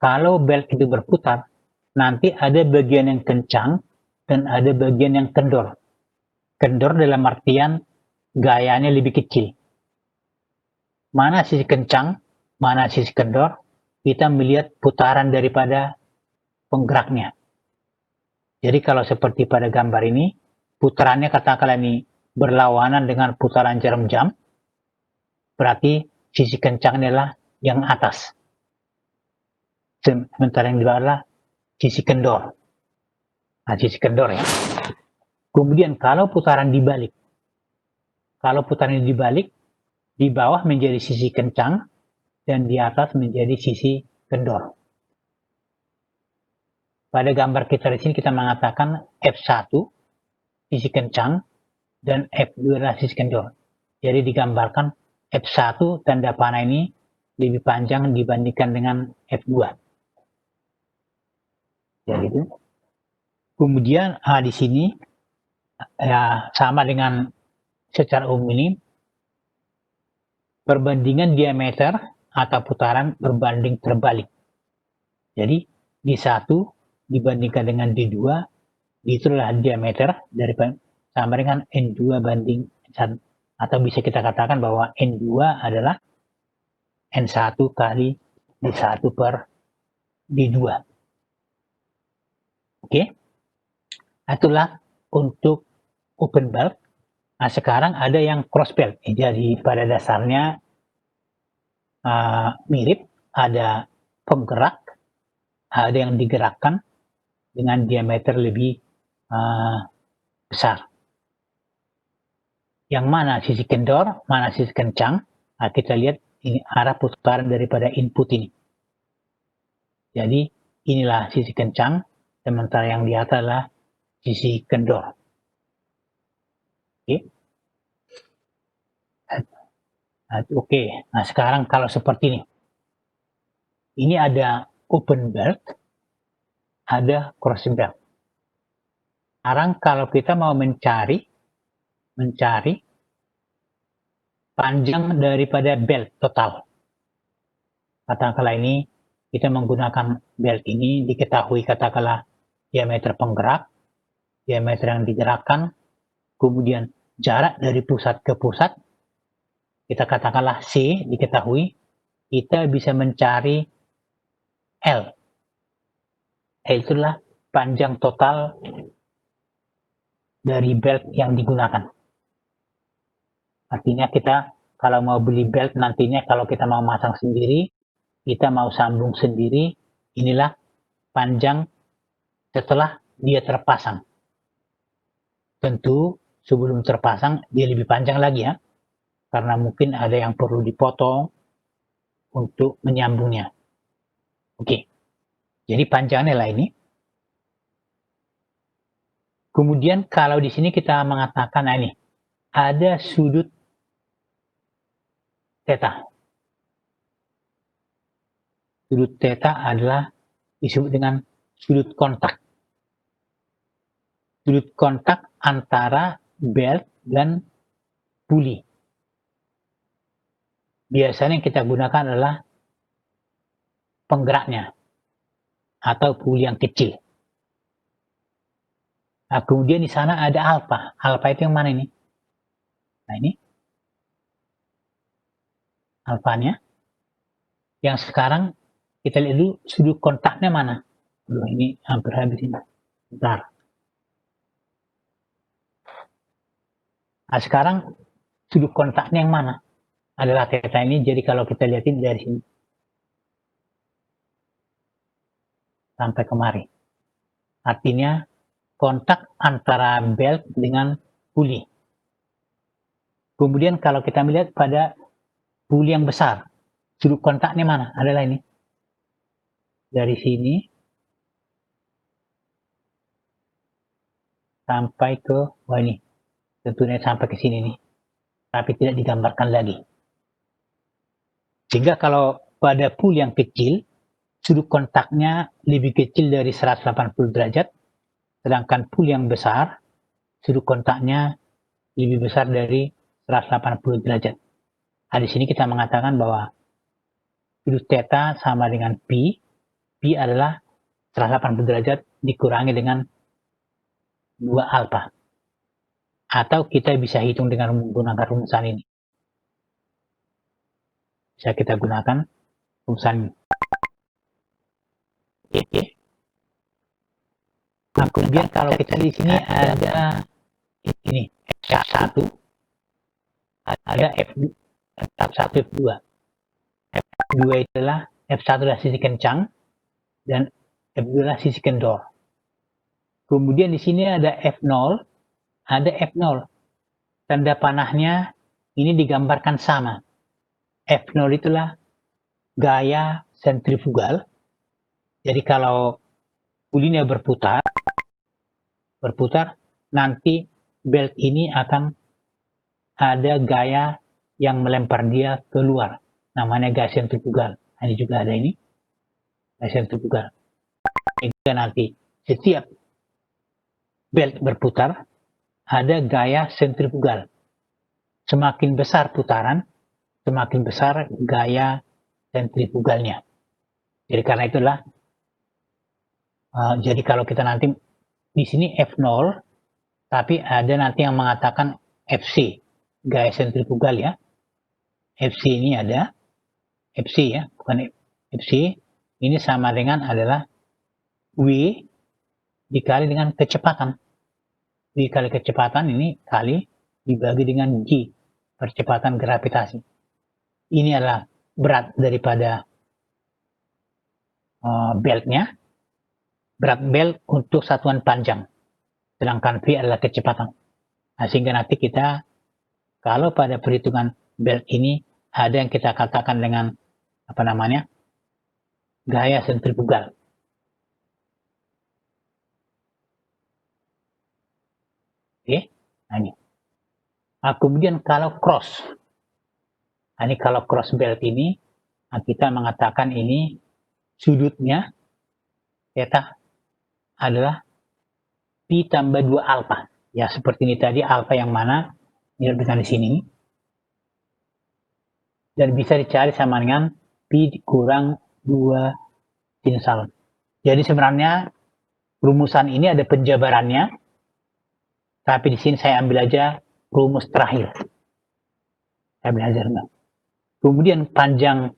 S1: kalau belt itu berputar, nanti ada bagian yang kencang dan ada bagian yang kendor. Kendor dalam artian gayanya lebih kecil. Mana sisi kencang, mana sisi kendor, kita melihat putaran daripada penggeraknya. Jadi kalau seperti pada gambar ini, putarannya katakanlah ini berlawanan dengan putaran jarum jam, berarti sisi kencang adalah yang atas. Sementara yang di bawah adalah sisi kendor. Nah, sisi kendor ya. Kemudian kalau putaran dibalik, di bawah menjadi sisi kencang dan di atas menjadi sisi kendor. Pada gambar kita di sini kita mengatakan F1 sisi kencang dan F2 adalah sisi kendor. Jadi digambarkan F1 tanda panah ini lebih panjang dibandingkan dengan F2. Jadi itu. Kemudian di sini ya sama dengan secara umum ini perbandingan diameter atau putaran berbanding terbalik. Jadi di 1 dibandingkan dengan D2, itulah diameter daripada sama dengan N2 banding N1. Atau bisa kita katakan bahwa N2 adalah N1 kali D1 per D2. Oke. Itulah untuk open belt. Nah, sekarang ada yang cross belt. Jadi pada dasarnya mirip, ada penggerak, ada yang digerakkan dengan diameter lebih besar. Yang mana sisi kendor, mana sisi kencang. Nah, kita lihat ini arah putaran daripada input ini. Jadi inilah sisi kencang, sementara yang di atas adalah sisi kendor. Oke. Oke. Nah, sekarang kalau seperti ini ada open belt, ada crossing belt. Sekarang kalau kita mau mencari panjang daripada belt total. Katakanlah ini kita menggunakan belt ini diketahui katakanlah diameter penggerak, diameter yang digerakkan, kemudian jarak dari pusat ke pusat, kita katakanlah C diketahui, kita bisa mencari L. L itulah panjang total dari belt yang digunakan. Artinya kita kalau mau beli belt nantinya, kalau kita mau masang sendiri, kita mau sambung sendiri, inilah panjang setelah dia terpasang. Tentu sebelum terpasang dia lebih panjang lagi ya, karena mungkin ada yang perlu dipotong untuk menyambungnya. Oke, jadi panjangnya lah ini. Kemudian kalau di sini kita mengatakan, nah ini ada sudut theta. Sudut theta adalah disebut dengan sudut kontak. Sudut kontak antara belt dan puli. Biasanya yang kita gunakan adalah penggeraknya atau puli yang kecil. Nah, kemudian di sana ada alfa. Alfa itu yang mana ini? Nah, ini alfanya. Yang sekarang kita lihat dulu sudut kontaknya mana. Aduh, ini hampir habis ini. Bentar. Nah, sekarang sudut kontaknya yang mana? Adalah theta ini. Jadi kalau kita lihatin dari sini sampai kemari. Artinya kontak antara belt dengan puli. Kemudian kalau kita melihat pada puli yang besar, sudut kontaknya mana? Adalah ini. Dari sini sampai ke, wah ini, tentunya sampai ke sini nih. Tapi tidak digambarkan lagi. Sehingga kalau pada puli yang kecil, sudut kontaknya lebih kecil dari 180 derajat, sedangkan puli yang besar, sudut kontaknya lebih besar dari 180 derajat. Nah, di sini kita mengatakan bahwa sudut theta sama dengan pi. Pi adalah 180 derajat dikurangi dengan 2 alfa. Atau kita bisa hitung dengan menggunakan rumusan ini. Bisa kita gunakan rumusan ini. Oke. Nah, kemudian kalau kita di sini ada ini F1, ada F2, F1, F2. F2 itulah F1 adalah sisi kencang dan F2 adalah sisi kendor. Kemudian di sini ada F0, ada F0. Tanda panahnya ini digambarkan sama. F0 itulah gaya sentrifugal. Jadi kalau pulinya berputar, nanti belt ini akan ada gaya yang melempar dia keluar. Namanya gaya sentrifugal. Ini juga ada ini. Gaya sentrifugal. Sehingga nanti setiap belt berputar, ada gaya sentrifugal. Semakin besar putaran, semakin besar gaya sentrifugalnya. Jadi karena itulah, jadi kalau kita nanti di sini F0, tapi ada nanti yang mengatakan FC, gaya sentrifugal ya. FC ini ada, FC ya, bukan FC, ini sama dengan adalah W dikali dengan kecepatan. Dikali kecepatan ini kali dibagi dengan G, percepatan gravitasi. Ini adalah berat daripada beltnya, berat belt untuk satuan panjang, sedangkan V adalah kecepatan. Nah, sehingga nanti kita, kalau pada perhitungan belt ini, ada yang kita katakan dengan, apa namanya, gaya sentrifugal. Oke, nah ini. Nah, kemudian kalau cross, nah, ini kalau cross belt ini, nah kita mengatakan ini sudutnya theta adalah pi tambah 2 alfa. Ya, seperti ini tadi, alfa yang mana? Ini di sini. Dan bisa dicari sama dengan pi kurang 2 sin salon. Jadi sebenarnya rumusan ini ada penjabarannya, tapi di sini saya ambil aja rumus terakhir. stabilizernya. Kemudian panjang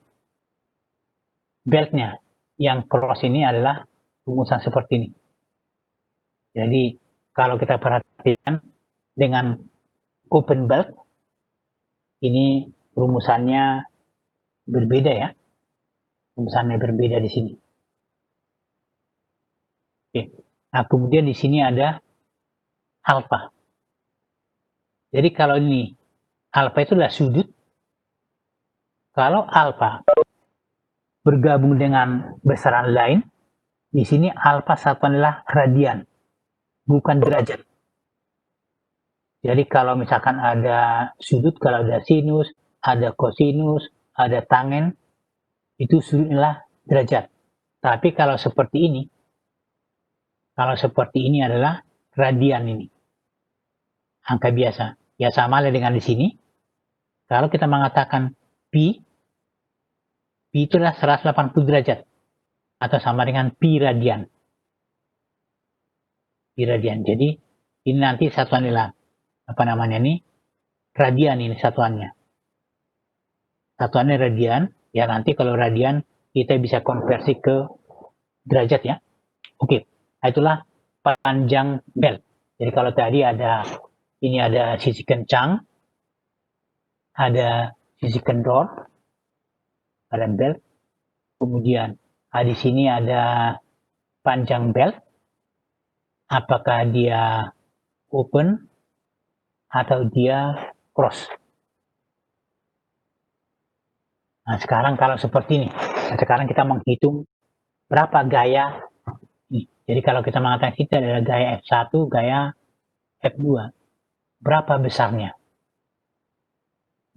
S1: beltnya yang cross ini adalah rumusan seperti ini. Jadi kalau kita perhatikan dengan open belt ini rumusannya berbeda ya. Rumusannya berbeda di sini. Oke. Nah, kemudian di sini ada alfa. Jadi kalau ini alfa itu adalah sudut. Kalau alfa bergabung dengan besaran lain, di sini alfa satuan adalah radian, bukan derajat. Jadi kalau misalkan ada sudut, kalau ada sinus, ada kosinus, ada tangen, itu sudutnya derajat. Tapi kalau seperti ini adalah radian ini. Angka biasa. Ya sama lah dengan di sini. Kalau kita mengatakan pi itu adalah 180 derajat. Atau sama dengan pi radian. Pi radian. Jadi ini nanti satuan adalah radian ini satuannya. Satuannya radian. Ya nanti kalau radian kita bisa konversi ke derajat ya. Oke. Itulah panjang belt. Jadi kalau tadi ada sisi kencang, ada sisi kendor, ada belt. Kemudian di sini ada panjang belt. Apakah dia open atau dia cross? Nah, sekarang kalau seperti ini, sekarang kita menghitung berapa gaya. Jadi kalau kita mengatakan kita adalah gaya F1, gaya F2, berapa besarnya?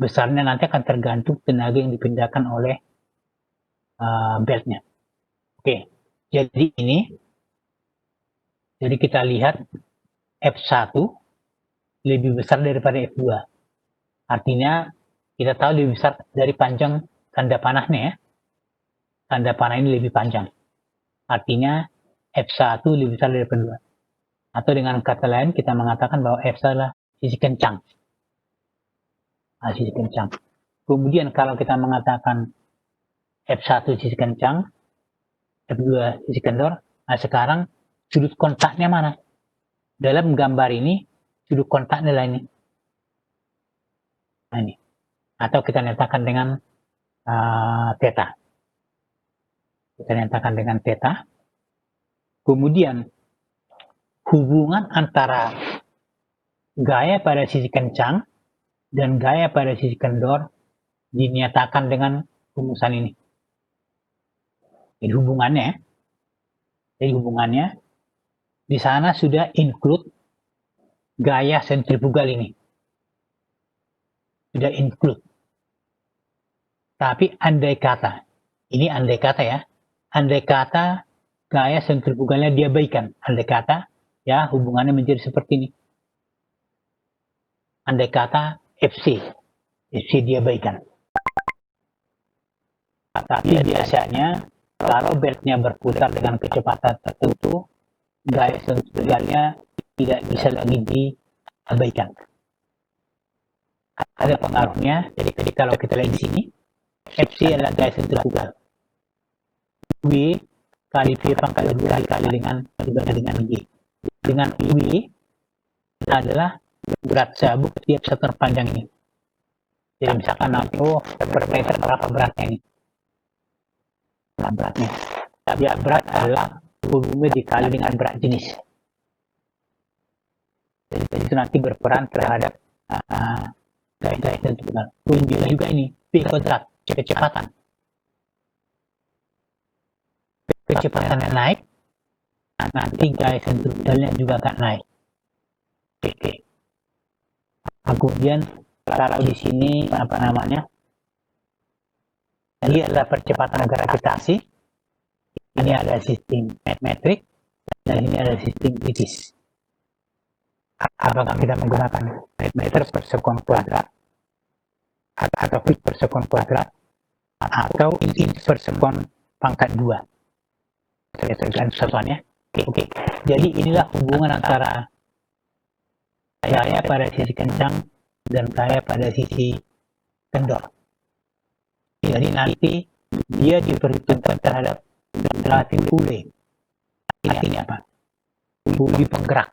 S1: Besarnya nanti akan tergantung tenaga yang dipindahkan oleh beltnya. Oke, jadi kita lihat F1 lebih besar daripada F2. Artinya kita tahu lebih besar dari panjang tanda panahnya ya. Tanda panah ini lebih panjang. Artinya F1 lebih besar dari F2. Atau dengan kata lain kita mengatakan bahwa F1 adalah sisi kencang. Sisi kencang. Kemudian kalau kita mengatakan F1 sisi kencang, F2 sisi kendor, nah sekarang sudut kontaknya mana? Dalam gambar ini sudut kontaknya adalah ini. Nah ini. Atau kita nyatakan dengan theta. Kita nyatakan dengan theta. Kemudian hubungan antara gaya pada sisi kencang dan gaya pada sisi kendor dinyatakan dengan rumusan ini. Jadi hubungannya di sana sudah include gaya sentrifugal ini. Sudah include. Tapi andai kata ya, andai kata gaya sentrifugalnya diabaikan, andai kata ya hubungannya menjadi seperti ini. Andai kata FC diabaikan. Tapi biasanya kalau beltnya berputar dengan kecepatan tertentu, gaya sentrifugalnya tidak bisa lagi diabaikan. Ada pengaruhnya. Jadi kalau kita lihat di sini, FC adalah gaya sentrifugal. W kali V pangkat 2 dikali dengan G. Dengan W adalah berat sabuk setiap satuan panjang ini. Jadi misalkan per meter berapa beratnya ini? Beratnya. Tapi berat adalah volume dikali dengan berat jenis. Jadi itu nanti berperan terhadap gaya sentrifugal. Kemudian juga ini V kuadrat, kecepatan. Kecepatannya naik, nanti gaya sentrifugalnya juga akan naik. Oke. Kemudian kalau di sini ini adalah percepatan gravitasi, ini ada sistem metrik, dan ini ada sistem kritis. Apakah kita menggunakan meter per sekon kuadrat, atau feet per sekon kuadrat, atau inch per sekon pangkat 2? Tergantung satuannya. Oke. Jadi inilah hubungan antara gaya pada sisi kencang dan gaya pada sisi kendor. Jadi nanti dia diperhitungkan terhadap relatif pulih. Artinya apa? Pulih penggerak.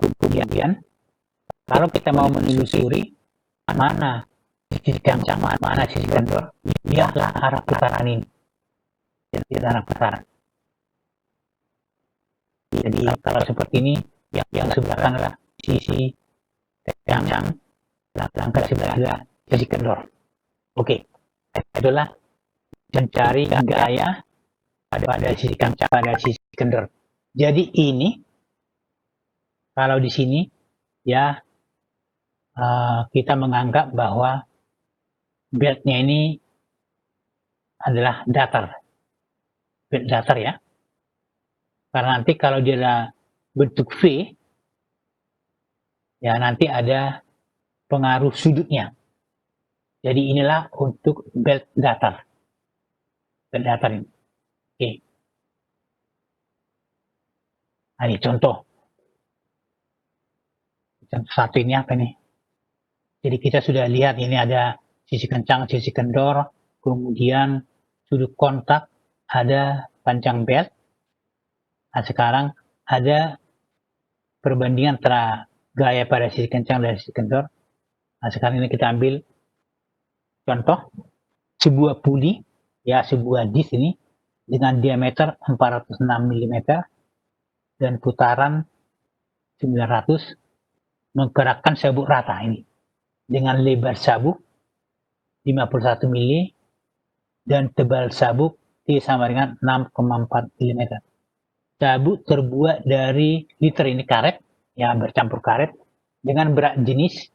S1: Kemudian kalau kita mau menelusuri mana sisi kencang, mana sisi kendor, lihatlah arah putaran ini. Lihat arah putaran. Jadi kalau seperti ini, yang sebelah kanan adalah sisi kencang, langkah sebelah sisi kendor. Oke, itulah mencari gaya pada sisi kencang, pada sisi kendor. Jadi ini, kalau di sini ya kita menganggap bahwa beltnya ini adalah datar, belt datar ya. Karena nanti kalau dia ada bentuk V, ya nanti ada pengaruh sudutnya. Jadi inilah untuk belt datar. Belt datar ini. Oke. Nah, ini contoh. Contoh satu ini apa nih? Jadi kita sudah lihat ini ada sisi kencang, sisi kendor, kemudian sudut kontak, ada panjang belt. Nah, sekarang ada perbandingan antara gaya pada sisi kencang dan sisi kendor. Nah, sekarang ini kita ambil contoh sebuah puli, ya sebuah disk ini dengan diameter 406 mm dan putaran 900 menggerakkan sabuk rata ini dengan lebar sabuk 51 mm dan tebal sabuk T sama dengan 6,4 mm. Sabuk terbuat dari liter ini karet, ya bercampur karet dengan berat jenis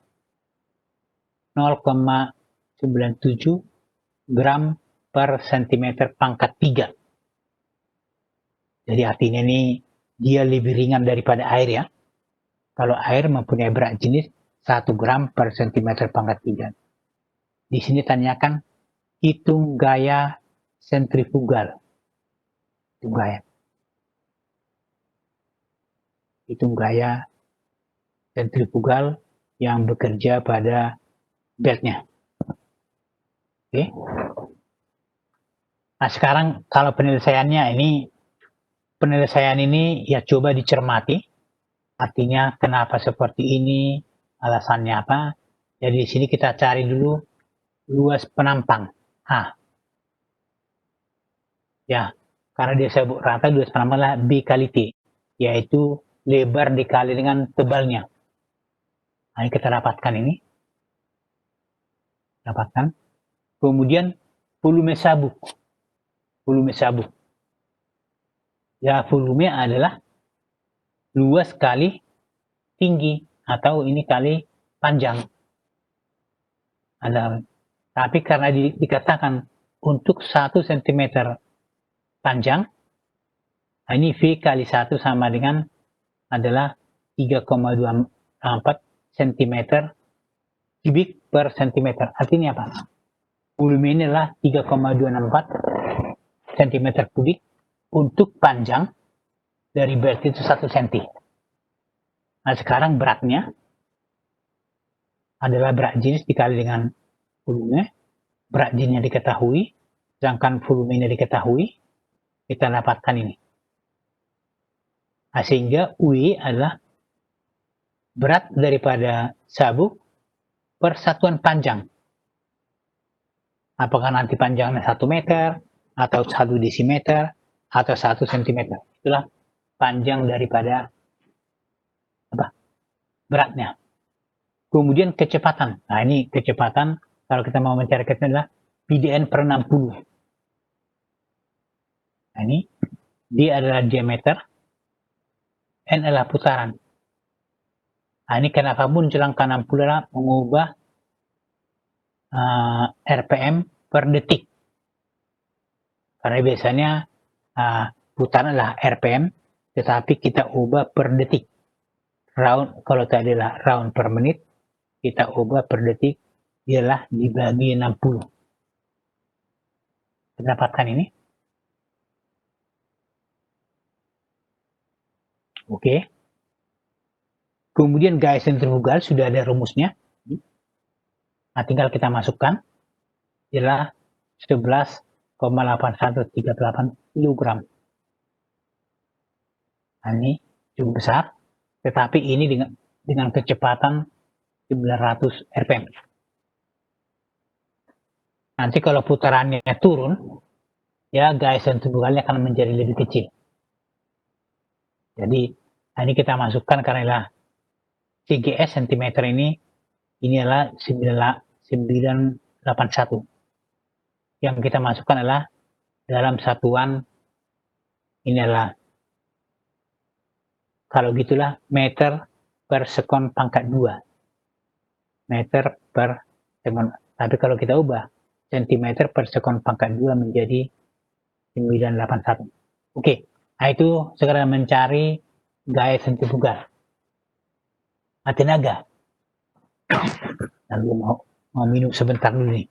S1: 0,97 gram per cm pangkat 3. Jadi artinya ini dia lebih ringan daripada air ya. Kalau air mempunyai berat jenis 1 gram per cm pangkat 3. Di sini tanyakan hitung gaya sentrifugal. Hitung gaya sentrifugal yang bekerja pada beltnya. Oke. Nah sekarang kalau penyelesaian ini ya coba dicermati. Artinya kenapa seperti ini, alasannya apa. Jadi di sini kita cari dulu luas penampang H. Ya, karena dia sabuk rata, luas penampang adalah B kali T, yaitu lebar dikali dengan tebalnya. Nah, ini kita dapatkan ini. Kemudian volume sabuk. Ya, volume adalah luas kali tinggi atau ini kali panjang. Tapi karena dikatakan untuk 1 cm panjang, nah ini V kali 1 sama dengan adalah 3,24 cm kubik per cm. Artinya apa? Volume ini adalah 3,264 cm kubik untuk panjang dari belt itu 1 cm. Nah sekarang beratnya adalah berat jenis dikali dengan volume. Berat jenisnya diketahui, sedangkan volumenya diketahui, kita dapatkan ini. Nah, sehingga W adalah berat daripada sabuk per satuan panjang. Apakah nanti panjangnya 1 meter, atau 1 desimeter, atau 1 cm. Itulah panjang daripada beratnya. Kemudian kecepatan. Nah ini kecepatan, kalau kita mau mencari kecepatan adalah PDN per 60. Nah ini, D adalah diameter, N adalah putaran. Nah ini kenapa muncul angka 60 adalah mengubah RPM per detik. Karena biasanya putaran adalah RPM, tetapi kita ubah per detik. Round, kalau tadi adalah round per menit, kita ubah per detik, ialah dibagi 60. Kita dapatkan ini. Oke. Kemudian gaya sentrifugal sudah ada rumusnya. Nah, tinggal kita masukkan adalah 11,8138 kg. Nah, ini cukup besar, tetapi ini dengan kecepatan 900 rpm. Nanti kalau putarannya turun, ya gaya sentrifugalnya akan menjadi lebih kecil. Jadi, ini kita masukkan karena CGS cm ini adalah 981. Yang kita masukkan adalah dalam satuan ini adalah, kalau gitulah, meter per sekon pangkat 2. Meter per sekon. Tapi kalau kita ubah cm per sekon pangkat 2 menjadi 981. Oke, nah itu segera mencari gaya sentrifugal. Nah, tenaga. Lalu mau minum sebentar dulu nih.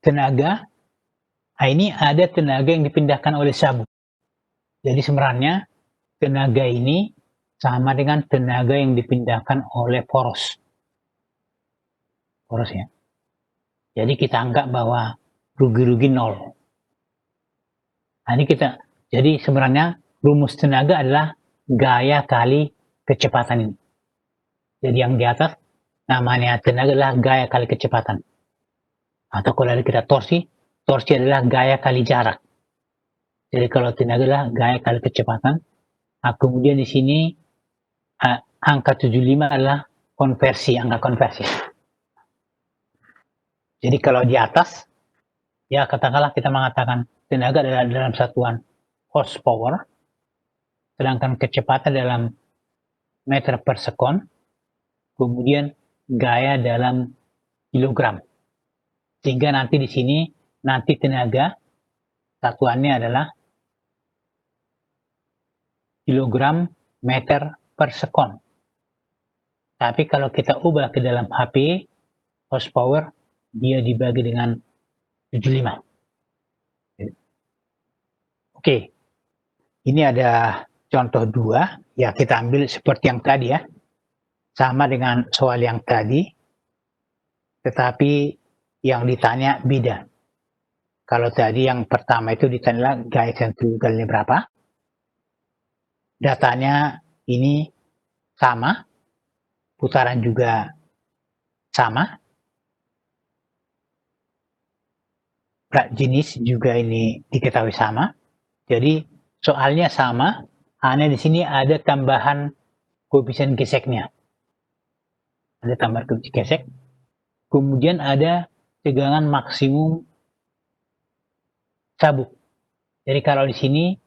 S1: Tenaga, nah ini ada tenaga yang dipindahkan oleh sabuk. Jadi sebenarnya tenaga ini sama dengan tenaga yang dipindahkan oleh poros. Poros ya. Jadi kita anggap bahwa rugi-rugi nol. Nah, ini jadi sebenarnya rumus tenaga adalah gaya kali kecepatan ini. Jadi yang di atas namanya tenaga adalah gaya kali kecepatan. Atau kalau kita torsi adalah gaya kali jarak. Jadi kalau tenaga adalah gaya kali kecepatan. Nah, kemudian di sini angka 75 adalah angka konversi. Jadi kalau di atas, ya katakanlah kita mengatakan tenaga adalah dalam satuan horsepower, sedangkan kecepatan dalam meter per sekon, kemudian gaya dalam kilogram. Sehingga nanti di sini, nanti tenaga satuannya adalah kilogram meter per sekon. Tapi kalau kita ubah ke dalam HP, horsepower, dia dibagi dengan 75. Oke, ini ada contoh 2, ya kita ambil seperti yang tadi ya. Sama dengan soal yang tadi, tetapi yang ditanya beda. Kalau tadi yang pertama itu ditanya gaya sentrifugalnya berapa, datanya ini sama, putaran juga sama, berat jenis juga ini diketahui sama. Jadi soalnya sama, hanya di sini ada tambahan koefisien geseknya. Ada tambahan koefisien gesek. Kemudian ada tegangan maksimum sabuk. Jadi kalau di sini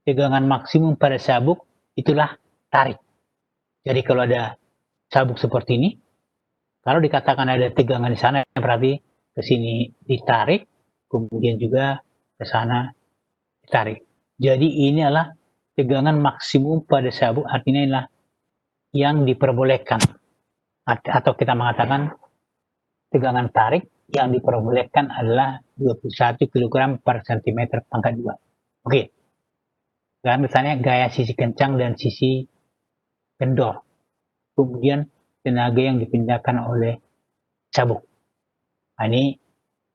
S1: tegangan maksimum pada sabuk itulah tarik. Jadi kalau ada sabuk seperti ini, kalau dikatakan ada tegangan di sana, berarti ke sini ditarik, kemudian juga ke sana ditarik. Jadi ini adalah tegangan maksimum pada sabuk, artinya adalah yang diperbolehkan. Atau kita mengatakan tegangan tarik yang diperbolehkan adalah 21 kg per cm pangkat 2. Oke. Sekarang misalnya gaya sisi kencang dan sisi kendor. Kemudian tenaga yang dipindahkan oleh sabuk. Nah, ini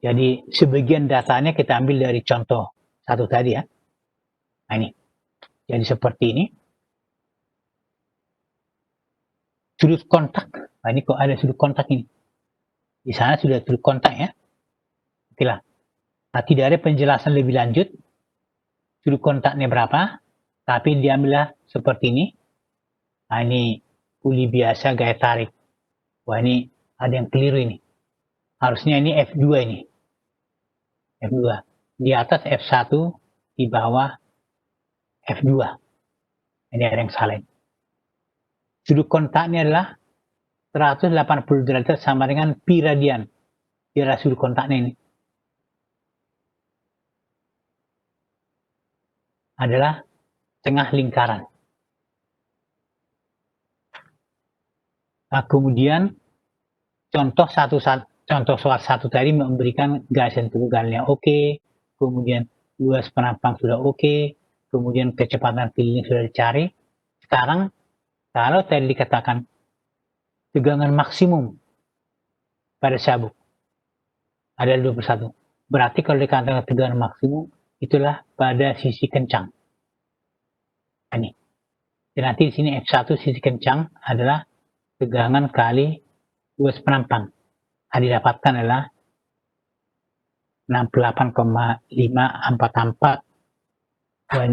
S1: jadi sebagian datanya kita ambil dari contoh satu tadi ya. Nah, ini. Jadi seperti ini. Sudut kontak. Nah, ini kok ada sudut kontak ini. Di sana sudah sudut kontak ya. Oke lah. Nah, tidak ada penjelasan lebih lanjut. Sudut kontaknya berapa. Tapi diambillah seperti ini. Nah, ini puli biasa gaya tarik. Wah, ini ada yang keliru ini. Harusnya ini F2 ini. F2. Di atas F1, di bawah F2. Ini ada yang salah. Sudut kontaknya adalah 180 derajat sama dengan pi radian. Di adalah sudut kontaknya ini. Adalah tengah lingkaran. Nah, kemudian contoh soal satu tadi memberikan gaya sentrifugalnya oke, kemudian luas penapang sudah oke, kemudian kecepatan filenya sudah dicari. Sekarang kalau tadi dikatakan tegangan maksimum pada sabuk ada 21. Berarti kalau dikatakan tegangan maksimum itulah pada sisi kencang. Ini. Dan nanti di sini F1 sisi kencang adalah tegangan kali luas penampang. Yang didapatkan adalah 68,544. Wah,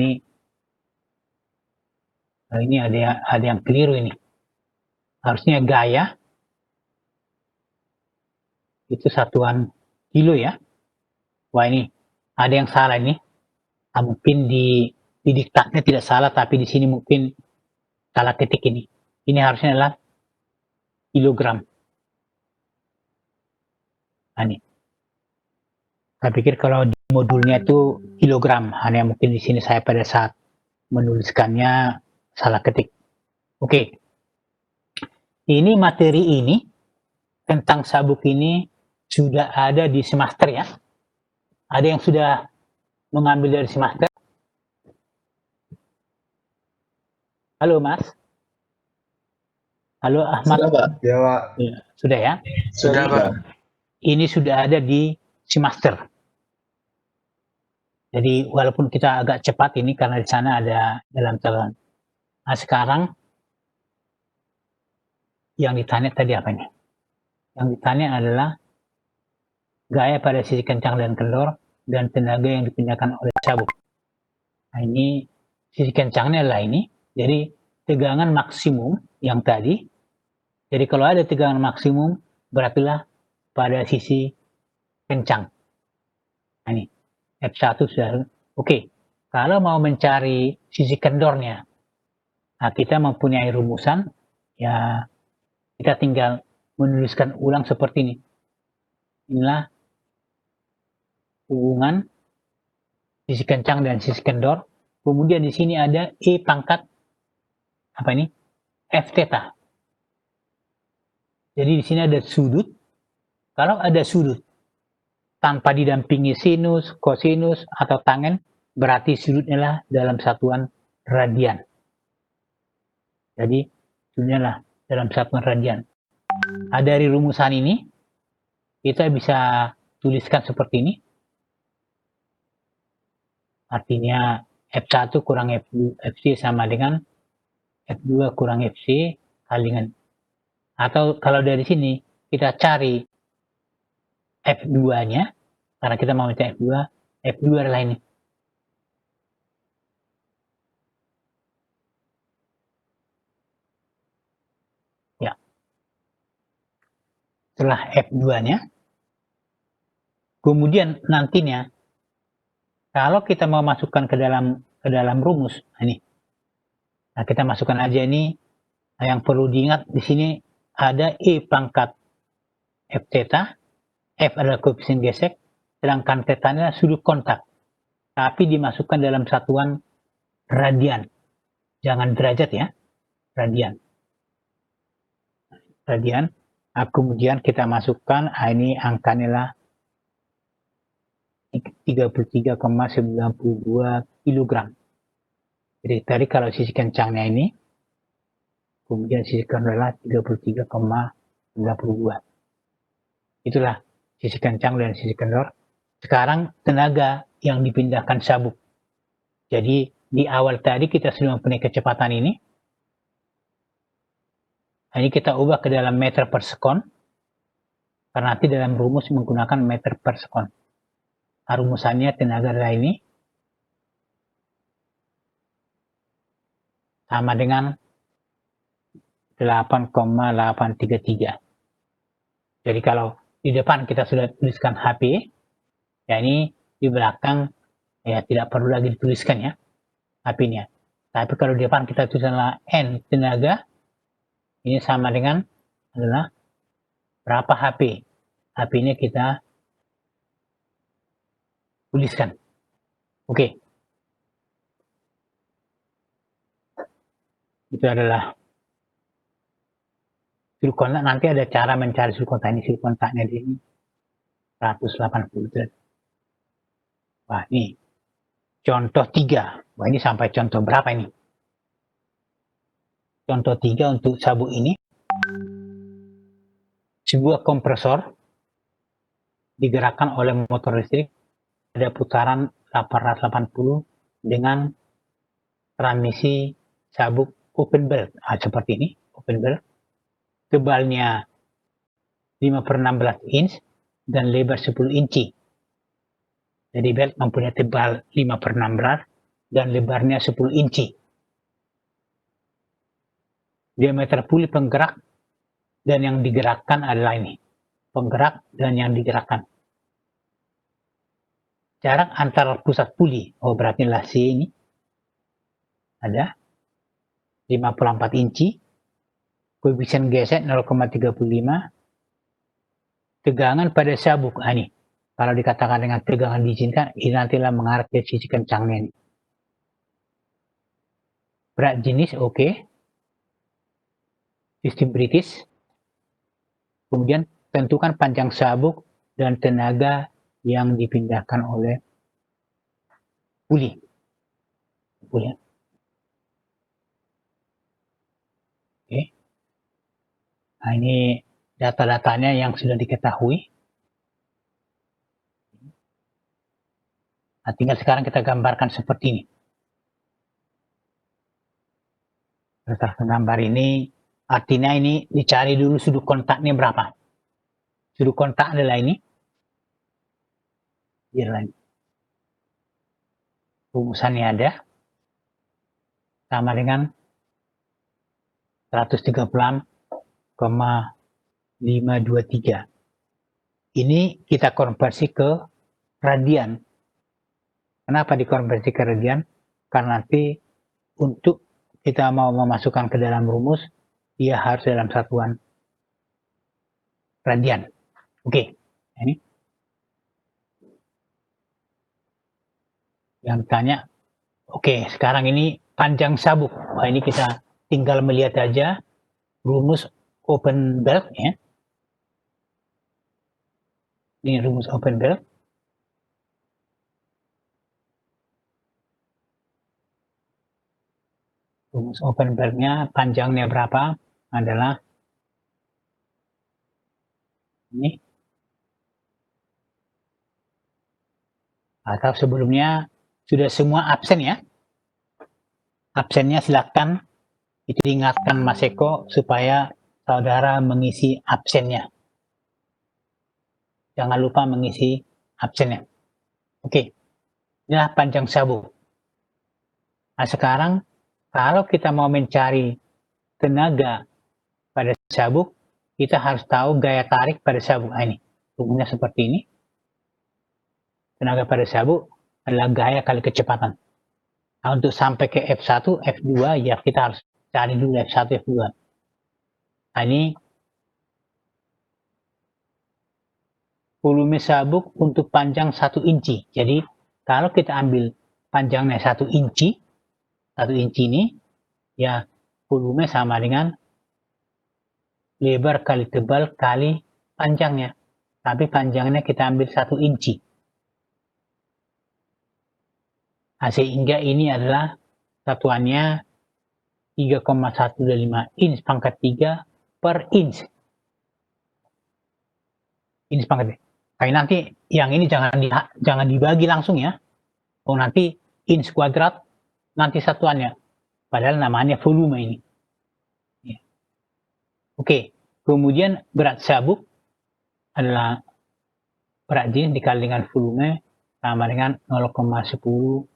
S1: ini ada yang keliru ini. Harusnya gaya itu satuan kilo ya. Wah, ini ada yang salah ini. Mungkin di diktatnya tidak salah, tapi di sini mungkin salah ketik ini. Ini harusnya adalah kilogram. Ini. Saya pikir kalau di modulnya itu kilogram, hanya mungkin di sini saya pada saat menuliskannya salah ketik. Oke. Ini materi ini tentang sabuk ini sudah ada di semester ya. Ada yang sudah mengambil dari semester? Halo Mas. Halo Ahmad.
S2: Sudah, Pak.
S5: Ya, Pak.
S1: Ya, sudah ya.
S5: Sudah, Pak.
S1: Ini sudah ada di semester. Jadi walaupun kita agak cepat ini karena di sana ada dalam catatan. Nah sekarang yang ditanya tadi apa ini? Yang ditanya adalah gaya pada sisi kencang dan kendor dan tenaga yang dipindahkan oleh sabuk. Nah ini sisi kencangnya adalah ini. Jadi tegangan maksimum yang tadi. Jadi kalau ada tegangan maksimum berartilah pada sisi kencang. Nah, ini F1 sudah. Oke. Kalau mau mencari sisi kendornya, nah kita mempunyai rumusan. Ya kita tinggal menuliskan ulang seperti ini. Inilah hubungan sisi kencang dan sisi kendor. Kemudian di sini ada E pangkat apa ini? F theta. Jadi di sini ada sudut. Kalau ada sudut tanpa didampingi sinus, kosinus atau tangen, berarti sudutnya lah dalam satuan radian. Jadi sudutnya lah dalam satuan radian. Nah, dari rumusan ini kita bisa tuliskan seperti ini. Artinya F1 kurang FC sama dengan F2 kurang FC kali dengan. Atau kalau dari sini kita cari F2-nya, karena kita mau mencari F2 adalah ini. Ya. Setelah F2-nya, kemudian nantinya, kalau kita mau masukkan ke dalam rumus, ini. Nah, kita masukkan aja ini. Nah, yang perlu diingat di sini ada E pangkat F theta, F adalah koefisien gesek, sedangkan theta adalah sudut kontak. Tapi dimasukkan dalam satuan radian. Jangan derajat ya, radian. Radian. Nah, kemudian kita masukkan, ini angkanya lah 33,92 kg. Jadi tadi kalau sisi kencangnya ini, kemudian sisi kendor adalah 33,92. Itulah sisi kencang dan sisi kendor. Sekarang tenaga yang dipindahkan sabuk. Jadi di awal tadi kita sudah mempunyai kecepatan ini. Ini kita ubah ke dalam meter per sekon. Karena nanti dalam rumus menggunakan meter per sekon. Nah, rumusannya tenaga adalah ini. Sama dengan 8,833. Jadi kalau di depan kita sudah tuliskan HP, ya ini di belakang ya tidak perlu lagi dituliskan ya HP-nya. Tapi kalau di depan kita tuliskan N tenaga, ini sama dengan adalah berapa HP. HP-nya kita tuliskan. Oke. Itu adalah sudut kontak. Nanti ada cara mencari sudut kontak ini. Sudut kontaknya di sini 180 derajat. Wah, ini contoh 3. Wah, ini sampai contoh berapa ini? Contoh 3 untuk sabuk ini. Sebuah kompresor digerakkan oleh motor listrik pada putaran 880 dengan transmisi sabuk open belt. Seperti ini, open belt. Tebalnya 5/16 inch dan lebar 10 inci. Jadi belt mempunyai tebal 5/16 dan lebarnya 10 inci. Diameter puli penggerak dan yang digerakkan adalah ini. Penggerak dan yang digerakkan. Jarak antar pusat puli, berarti lah C ini, ada 54 inci. Koefisien gesek 0,35. Tegangan pada sabuk. Ini. Kalau dikatakan dengan tegangan diizinkan, ini nantilah mengarah ke sisi kencangnya. Ini. Berat jenis oke. Sistem British. Kemudian tentukan panjang sabuk dan tenaga yang dipindahkan oleh puli. Oke. Nah, ini data-datanya yang sudah diketahui. Nah, tinggal sekarang kita gambarkan seperti ini. Berdasarkan gambar ini, artinya ini dicari dulu sudut kontaknya berapa. Sudut kontak adalah ini. Rumusannya ada. Sama dengan 136,523. Ini kita konversi ke radian. Kenapa dikonversi ke radian? Karena nanti untuk kita mau memasukkan ke dalam rumus, dia harus dalam satuan radian. Oke, ini. Yang tanya, oke, sekarang ini panjang sabuk. Wah, ini kita tinggal melihat aja rumus open belt ya. Ini rumus open belt. Rumus open beltnya panjangnya berapa adalah ini. Atau sebelumnya sudah semua absen ya. Absennya silakan itu diingatkan Mas Eko supaya saudara mengisi absennya. Jangan lupa mengisi absennya. Oke, inilah panjang sabuk. Nah sekarang kalau kita mau mencari tenaga pada sabuk, kita harus tahu gaya tarik pada sabuk. Ini rumusnya seperti ini. Tenaga pada sabuk adalah gaya kali kecepatan. Nah, untuk sampai ke F1, F2, ya kita harus cari dulu F1, F2. Nah, ini volume sabuk untuk panjang 1 inci. Jadi, kalau kita ambil panjangnya 1 inci, 1 inci ini, ya volume sama dengan lebar kali tebal kali panjangnya. Tapi panjangnya kita ambil 1 inci. Nah, sehingga ini adalah satuannya 3,125 inch pangkat 3 per inch. Inch pangkat 3. Kayak nanti yang ini jangan dibagi langsung ya. Nanti inch kuadrat nanti satuannya. Padahal namanya volume ini. Ya. Oke, kemudian berat sabuk adalah berat jenis dikali dengan volume sama dengan 0,10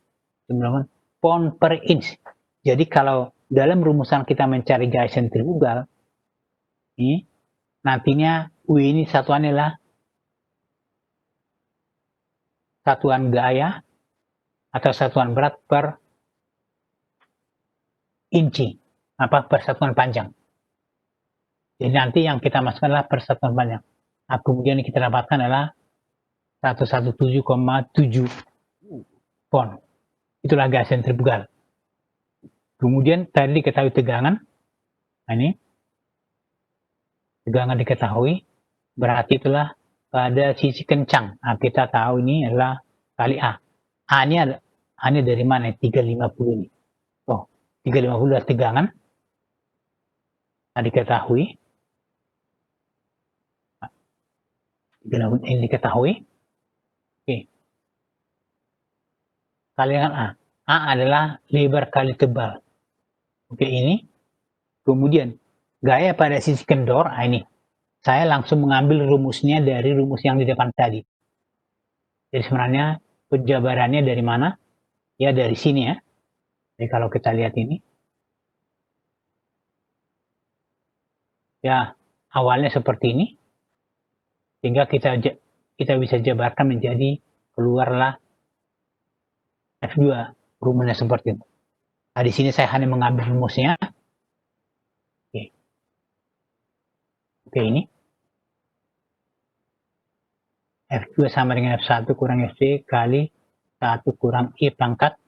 S1: pound per inch. Jadi kalau dalam rumusan kita mencari gaya sentrifugal, ini nantinya U ini satuannya adalah satuan gaya atau satuan berat per inci, persatuan panjang. Jadi nanti yang kita masukkan adalah persatuan panjang. Nah, kemudian yang kita dapatkan adalah 117,7 pound. Itulah gaya sentrifugal. Kemudian tadi diketahui tegangan. Nah, ini tegangan diketahui, berarti itulah pada sisi kencang. Nah, kita tahu ini adalah kali A. A ini ada Ini dari mana? 350 ini. Oh, 350 adalah tegangan. Diketahui. 350 ini diketahui. Oke. Kali dengan A. A adalah lebar kali tebal. Oke, ini. Kemudian, gaya pada sisi kendor, ini. Saya langsung mengambil rumusnya dari rumus yang di depan tadi. Jadi sebenarnya penjabarannya dari mana? Ya dari sini ya. Jadi kalau kita lihat ini. Ya, awalnya seperti ini. Sehingga kita bisa jabarkan menjadi keluarlah F2. Rumusnya seperti itu. Nah, di sini saya hanya mengambil rumusnya. Oke, ini. F2 sama dengan F1 kurang Fc kali 1 kurang I pangkat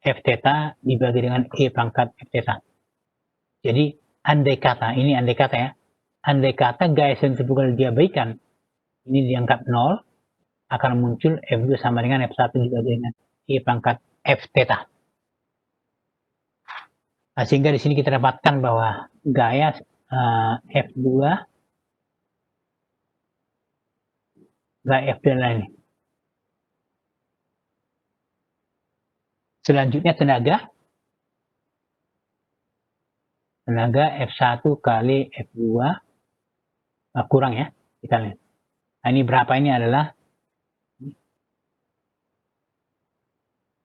S1: F theta dibagi dengan E pangkat F theta. Jadi andai kata ya, andai kata gaya sentrifugal diabaikan, ini dianggap 0, akan muncul F2 sama dengan F1 dibagi dengan E pangkat F theta. Nah, sehingga di sini kita dapatkan bahwa gaya F2 gaya F2 ini. Selanjutnya tenaga F1 kali F2 kurang ya, kita lihat. Nah, ini berapa ini adalah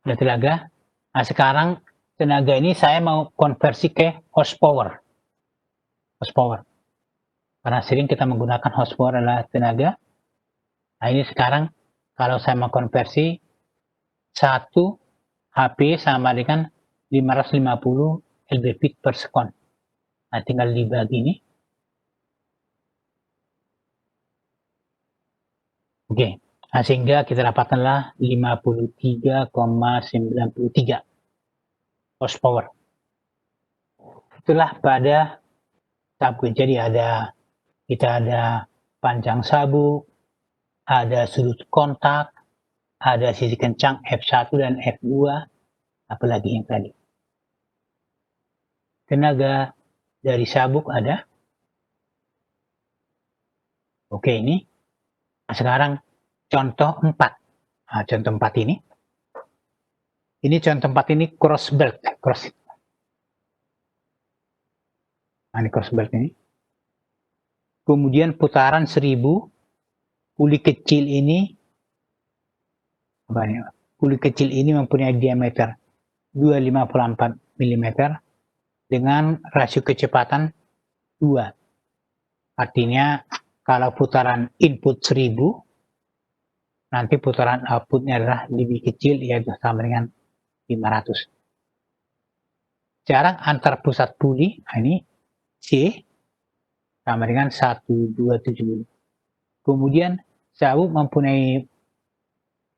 S1: tenaga. Nah, sekarang tenaga ini saya mau konversi ke horsepower. Karena sering kita menggunakan horsepower adalah tenaga. Nah, ini sekarang kalau saya mau konversi 1 HP sama dengan 550 lb/feet per second. Nah, tinggal dibagi ini. Oke. Nah, sehingga kita dapatkanlah 53,93 horsepower. Itulah pada sabuk. Jadi kita ada panjang sabuk, ada sudut kontak, ada sisi kencang F1 dan F2, apalagi yang tadi. Tenaga dari sabuk ada. Oke, ini. Nah, sekarang contoh 4. Nah, contoh 4 ini. Ini contoh 4 ini cross belt. Nah, ini cross belt ini. Kemudian putaran 1000. Puli kecil ini mempunyai diameter 254 mm dengan rasio kecepatan 2. Artinya kalau putaran input 1000, nanti putaran outputnya adalah lebih kecil, yaitu sama dengan 500. Jarak antar pusat puli, ini C, sama dengan 1270. Kemudian sabuk mempunyai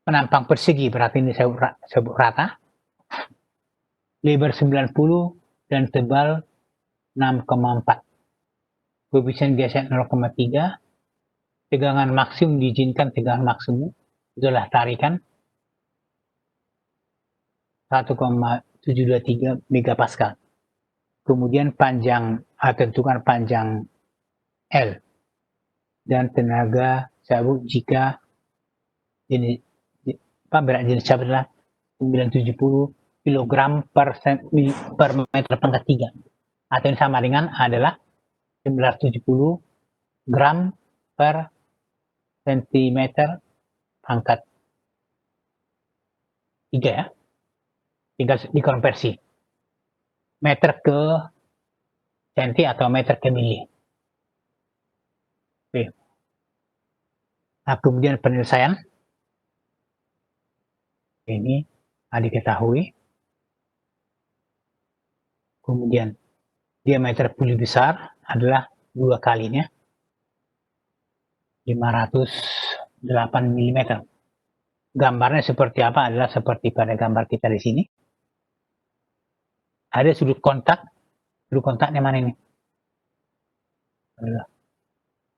S1: penampang persegi, berarti ini sabuk rata, lebar 90 dan tebal 6,4. Koefisien geser 0,3. Tegangan maksimum diizinkan tegangan maksimum itulah tarikan 1,723 megapascal. Kemudian tentukan panjang L dan tenaga sabuk jika berat jenis sabuk adalah 970 kg per meter pangkat 3, atau yang sama dengan adalah 970 gram per sentimeter pangkat 3 ya. Tinggal dikonversi meter ke senti atau meter ke mili. Oke. Nah, kemudian penyelesaian ini diketahui. Kemudian diameter puli besar adalah 2 kalinya 508 mm. Gambarnya seperti apa adalah seperti pada gambar kita di sini. Ada sudut kontaknya mana ini?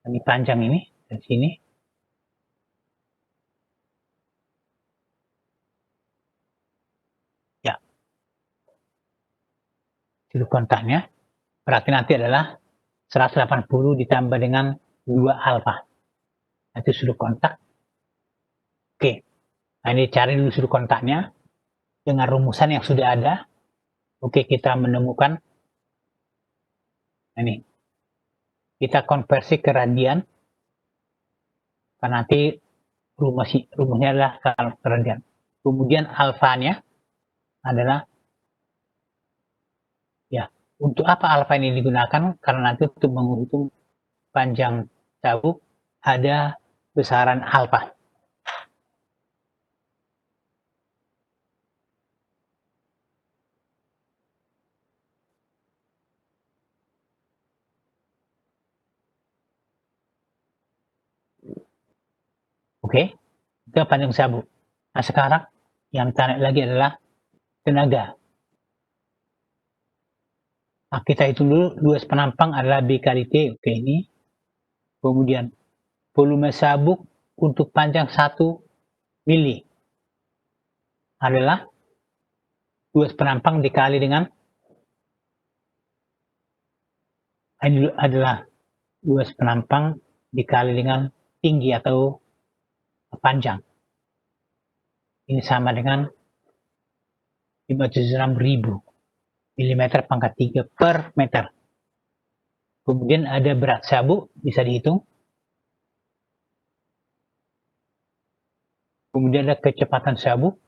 S1: Ini panjang ini dari sini. sudut kontaknya, berarti nanti adalah 180 ditambah dengan 2 alfa. Itu sudut kontak. Oke, nah ini cari dulu sudut kontaknya dengan rumusan yang sudah ada. Oke, kita menemukan ini. Kita konversi ke radian, karena nanti rumusnya adalah ke radian. Kemudian alfanya adalah, ya, untuk apa alfa ini digunakan? Karena nanti untuk menghitung panjang sabuk ada besaran alfa. Oke, itu panjang sabuk. Nah sekarang yang tarik lagi adalah tenaga. Nah, kita hitung dulu luas penampang adalah B kali T. Oke, ini. Kemudian volume sabuk untuk panjang 1 mili adalah luas penampang dikali dengan, ini adalah luas penampang dikali dengan tinggi atau panjang. Ini sama dengan 506.000 mm pangkat 3 per meter. Kemudian ada berat sabuk, bisa dihitung. Kemudian ada kecepatan sabuk.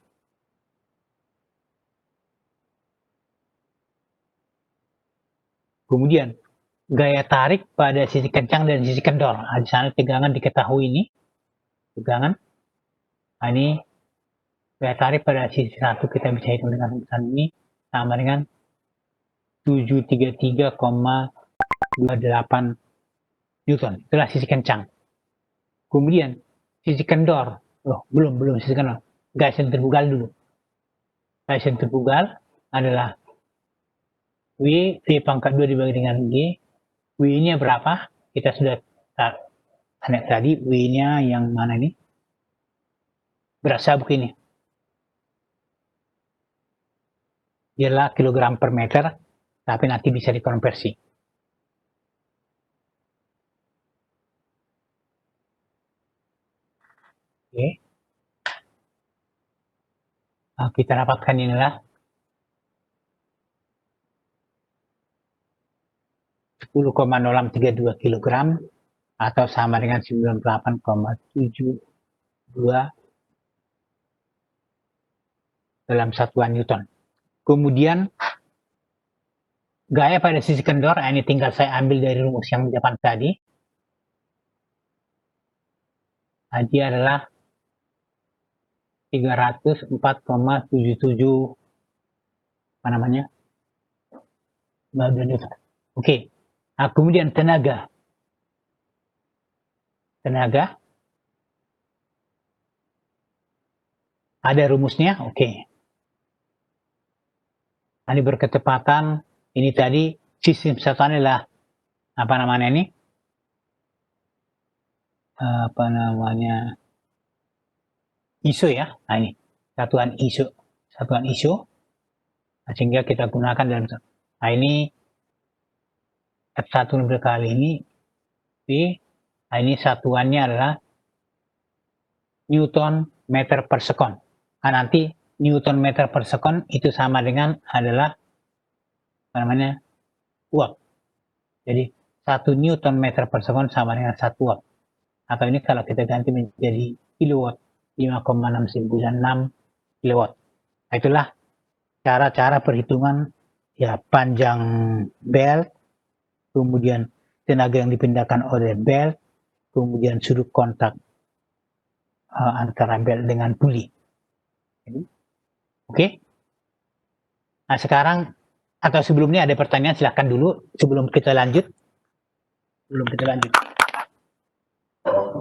S1: Kemudian gaya tarik pada sisi kencang dan sisi kendor. Nah, di sana tegangan diketahui ini. Tegangan. Nah, ini gaya tarik pada sisi 1 kita bisa hitung dengan rumusan ini sama dengan 733,28 Newton. Itulah sisi kencang. Kemudian sisi kendor. Belum sisi kendor. Gaya sentrifugal dulu. Gaya sentrifugal adalah V pangkat 2 dibagi dengan G. W-nya berapa? Kita sudah tanya tadi. W-nya yang mana ini? Berat sabuk ini. Ialah kilogram per meter, tapi nanti bisa dikonversi. Oke. Nah, kita dapatkan inilah 10,0632 kg atau sama dengan 98,72 dalam satuan Newton. Kemudian gaya pada sisi kendor, ini tinggal saya ambil dari rumus yang di depan tadi. Nah, dia adalah 304,77 apa namanya? Newton. Oke. Nah, kemudian tenaga. Tenaga. Ada rumusnya, oke. Ini berketepatan, ini tadi sistem satuan adalah apa namanya ini? Apa namanya? ISO ya. Nah, ini satuan ISO. Satuan ISO. Nah, sehingga kita gunakan dalam, nah ini F1 kali ini V. Nah, ini satuannya adalah Newton meter per sekon. Nah, nanti Newton meter per sekon itu sama dengan adalah apa namanya? Watt. Jadi 1 Newton meter per sekon sama dengan 1 watt. Atau ini kalau kita ganti menjadi kilowatt, 5,696 kilowatt. Nah, itulah cara-cara perhitungan ya panjang belt, kemudian tenaga yang dipindahkan oleh belt, kemudian sudut kontak antara belt dengan puli. Oke. Nah, sekarang atau sebelumnya ada pertanyaan, silahkan dulu sebelum kita lanjut.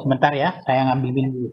S1: Sebentar ya, saya ngambil minum dulu.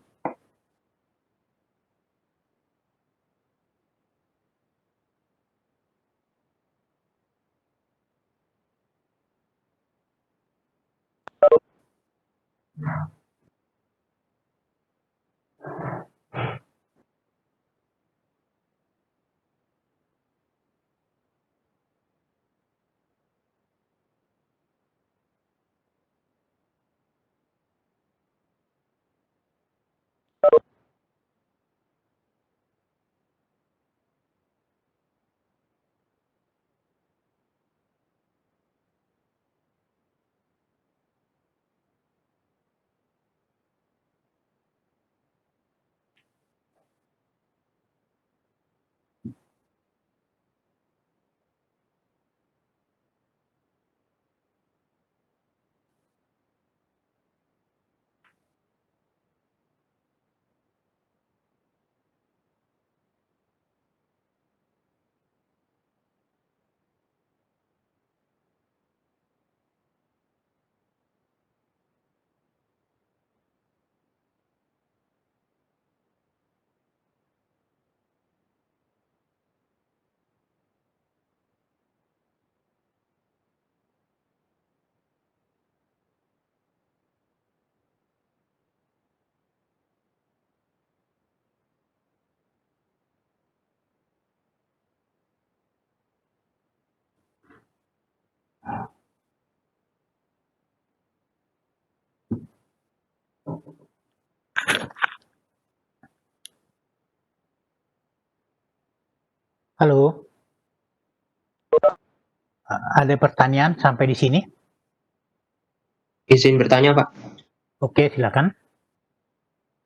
S1: Halo. Ada pertanyaan sampai di sini?
S5: Izin bertanya, Pak.
S1: Oke, silakan.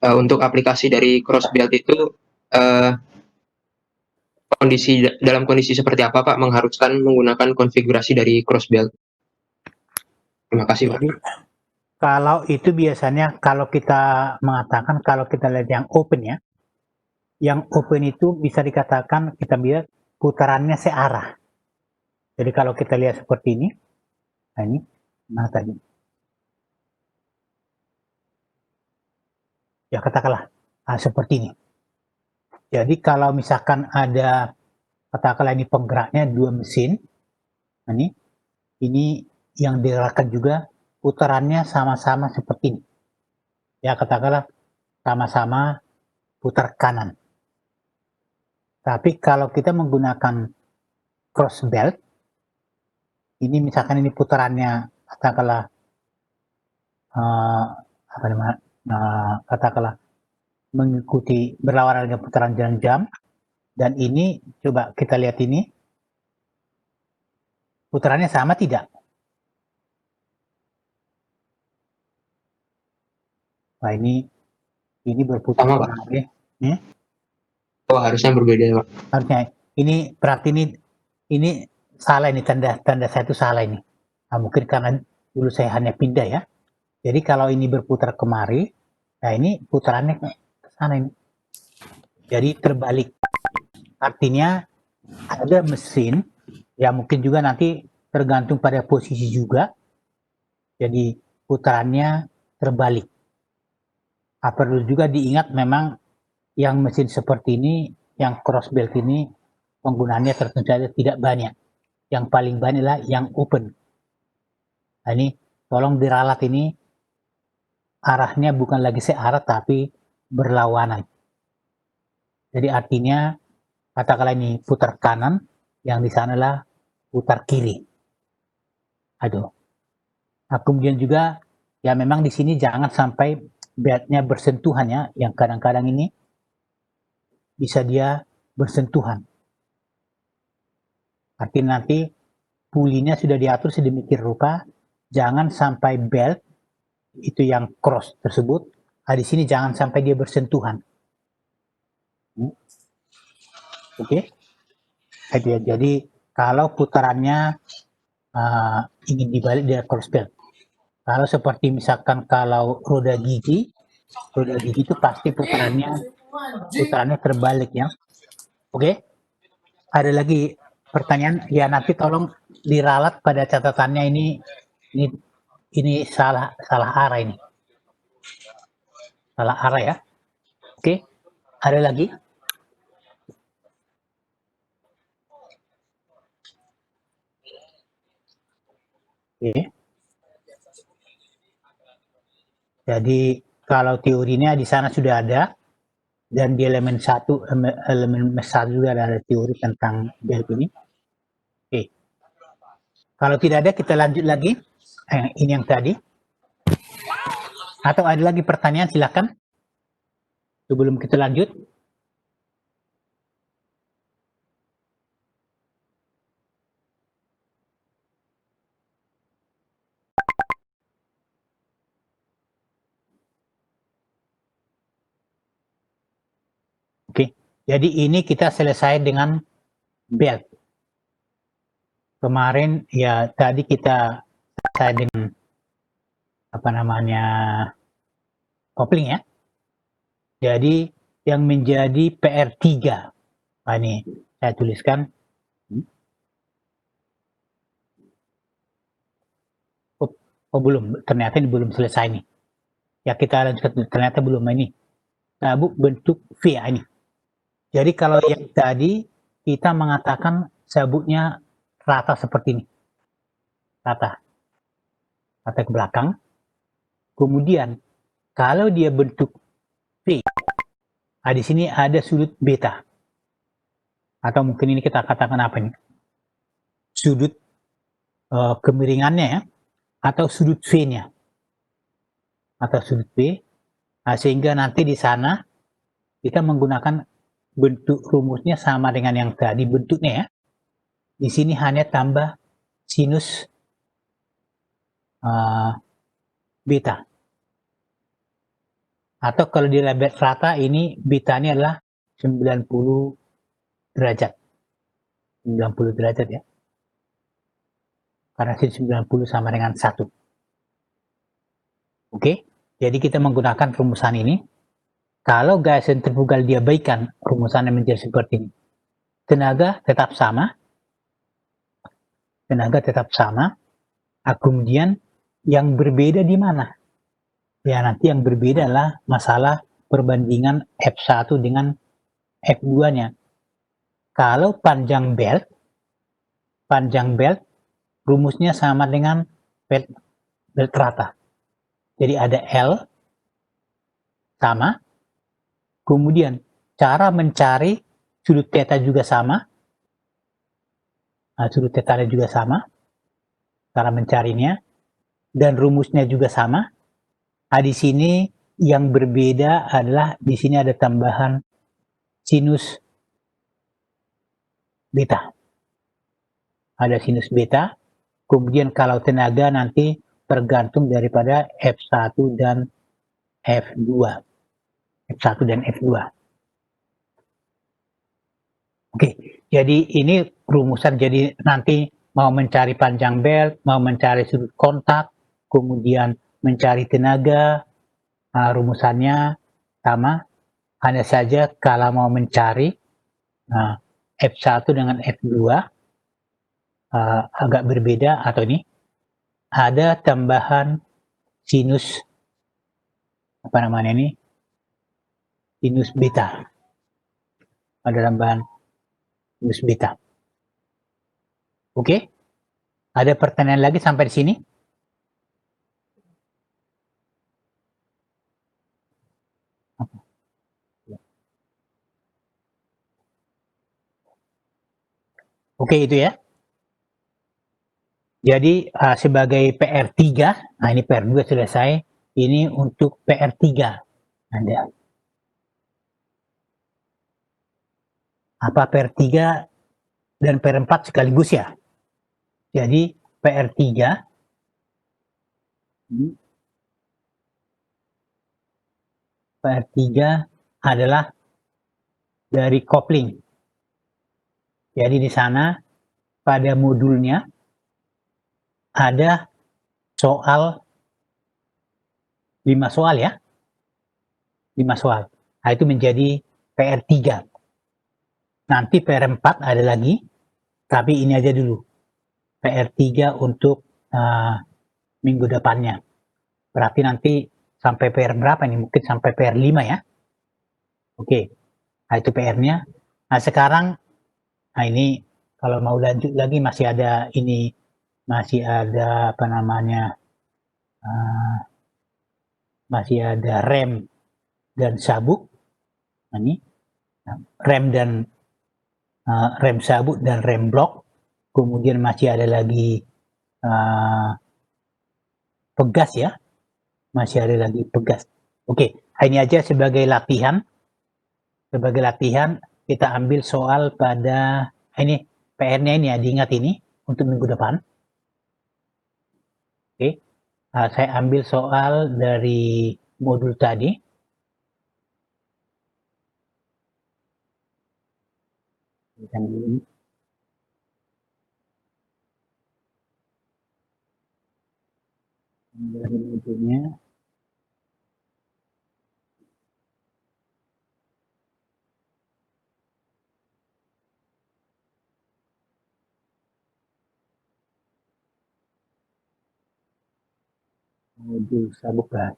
S5: Untuk aplikasi dari Crossbuild itu dalam kondisi seperti apa, Pak, mengharuskan menggunakan konfigurasi dari Crossbuild? Terima kasih, Pak.
S1: Jadi, kalau itu biasanya kalau kita mengatakan kalau kita lihat yang open ya, yang open itu bisa dikatakan kita lihat putarannya searah. Jadi kalau kita lihat seperti ini, nah ini, mana tadi? Ya katakanlah seperti ini. Jadi kalau misalkan ada katakanlah ini penggeraknya dua mesin, nah ini yang digerakkan juga putarannya sama-sama seperti ini. Ya katakanlah sama-sama putar kanan. Tapi kalau kita menggunakan cross belt, ini misalkan ini putarannya katakanlah katakanlah mengikuti berlawanan dengan putaran jalan jam, dan ini coba kita lihat ini putarannya sama tidak? Nah ini berputar
S5: Sama, Pak.
S1: kembali.
S5: Oh, harusnya berbeda, Pak.
S1: Harusnya ini berarti ini salah, ini tanda saya itu salah ini. Nah, mungkin karena dulu saya hanya pindah ya. Jadi kalau ini berputar kemari, nah ini putarannya ke sana ini. Jadi terbalik. Artinya ada mesin, ya mungkin juga nanti tergantung pada posisi juga. Jadi putarannya terbalik. Perlu juga diingat memang yang mesin seperti ini, yang cross belt ini penggunaannya tentu saja tidak banyak. Yang paling banyak adalah yang open. Nah ini tolong diralat ini arahnya bukan lagi searah tapi berlawanan. Jadi artinya katakanlah ini putar kanan, yang di sana adalah putar kiri. Aduh. Nah, kemudian juga ya memang di sini jangan sampai beltnya bersentuhan ya, yang kadang-kadang ini bisa dia bersentuhan. Artinya nanti pulinya sudah diatur sedemikian rupa, jangan sampai belt itu yang cross tersebut, di sini jangan sampai dia bersentuhan. Oke. Jadi kalau putarannya ingin dibalik dia cross belt. Kalau seperti misalkan kalau roda gigi itu pasti putarannya terbalik ya. Oke. Ada lagi pertanyaan? Ya nanti tolong diralat pada catatannya ini salah arah ini. Salah arah ya. Oke. Ada lagi? Oke. Jadi kalau teorinya di sana sudah ada, dan di elemen satu juga ada teori tentang belt ini. Oke. Kalau tidak ada kita lanjut lagi. Ini yang tadi. Atau ada lagi pertanyaan, silakan. Sebelum kita lanjut. Oke, jadi ini kita selesai dengan belt. Kemarin ya tadi kita selesai dengan kopling ya. Jadi yang menjadi PR3. Nah, ini saya tuliskan. Oh belum, ternyata ini belum selesai nih. Ya kita lanjutkan, ternyata belum ini. Sabuk bentuk V ini. Jadi kalau yang tadi kita mengatakan sabuknya rata seperti ini. Rata ke belakang. Kemudian kalau dia bentuk V, di sini ada sudut beta. Atau mungkin ini kita katakan apa ini? Sudut kemiringannya ya, atau sudut V-nya. Atau sudut V, Nah, sehingga nanti di sana kita menggunakan bentuk rumusnya sama dengan yang tadi bentuknya ya. Di sini hanya tambah sinus beta. Atau kalau di lebar rata ini betanya adalah 90 derajat. 90 derajat ya. Karena sin 90 sama dengan 1. Oke, jadi kita menggunakan rumusan ini. Kalau gaya sentrifugal diabaikan, rumusannya menjadi seperti ini. Tenaga tetap sama. Kemudian yang berbeda di mana? Ya, nanti yang berbeda adalah masalah perbandingan F1 dengan F2-nya. Kalau panjang belt rumusnya sama dengan belt rata. Jadi ada L sama, kemudian cara mencari sudut theta juga sama. Nah, sudut theta juga sama, cara mencarinya, dan rumusnya juga sama. Nah, di sini yang berbeda adalah di sini ada tambahan sinus beta. Ada sinus beta. Kemudian kalau tenaga nanti tergantung daripada F1 dan F2. F1 dan F2. Oke, jadi ini rumusan. Jadi nanti mau mencari panjang belt, mau mencari sudut kontak, kemudian mencari tenaga, rumusannya sama. Hanya saja kalau mau mencari F1 dengan F2 agak berbeda, atau ini ada tambahan sinus sinus beta. Ada tambahan sinus beta. Oke? Ada pertanyaan lagi sampai di sini? Oke, itu ya. Jadi sebagai PR3, nah ini PR2 selesai, ini untuk PR3. Ada. Apa PR3 dan PR4 sekaligus ya? Jadi PR3 adalah dari kopling. Jadi di sana pada modulnya ada soal 5 soal ya. 5 soal. Nah, itu menjadi PR3. Nanti PR4 ada lagi, tapi ini aja dulu. PR3 untuk minggu depannya. Berarti nanti sampai PR berapa nih? Mungkin sampai PR5 ya. Oke. Nah, itu PR-nya. Nah, sekarang ini kalau mau lanjut lagi masih ada masih ada rem dan sabuk. Nah, ini rem sabuk dan rem blok. Kemudian masih ada lagi pegas ya. Masih ada lagi pegas. Oke, ini aja sebagai latihan. Sebagai latihan kita ambil soal pada ini PR-nya ini ya, diingat ini untuk minggu depan. Oke, saya ambil soal dari modul tadi. Dari modulnya. Modul sabuk gas.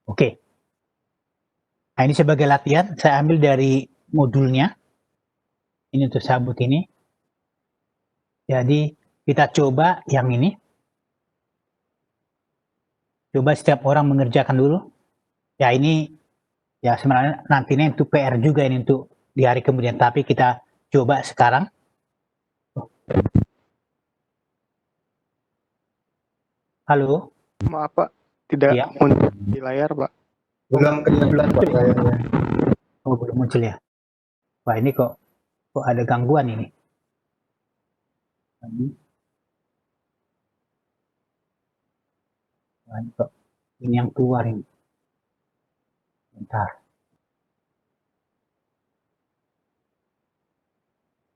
S1: Oke, Nah, ini sebagai latihan, saya ambil dari modulnya. Ini untuk sabut ini. Jadi, kita coba yang ini. Coba setiap orang mengerjakan dulu. Ya, ini ya sebenarnya nantinya itu PR juga ini untuk di hari kemudian. Tapi kita coba sekarang. Halo?
S4: Maaf Pak, tidak
S1: Iya.
S4: muncul di layar Pak.
S2: Belum kelihatan Pak layarnya.
S1: Oh, belum muncul ya? Wah, ini kok ada gangguan ini. Wah, ini kok ini yang keluar ini. Bentar.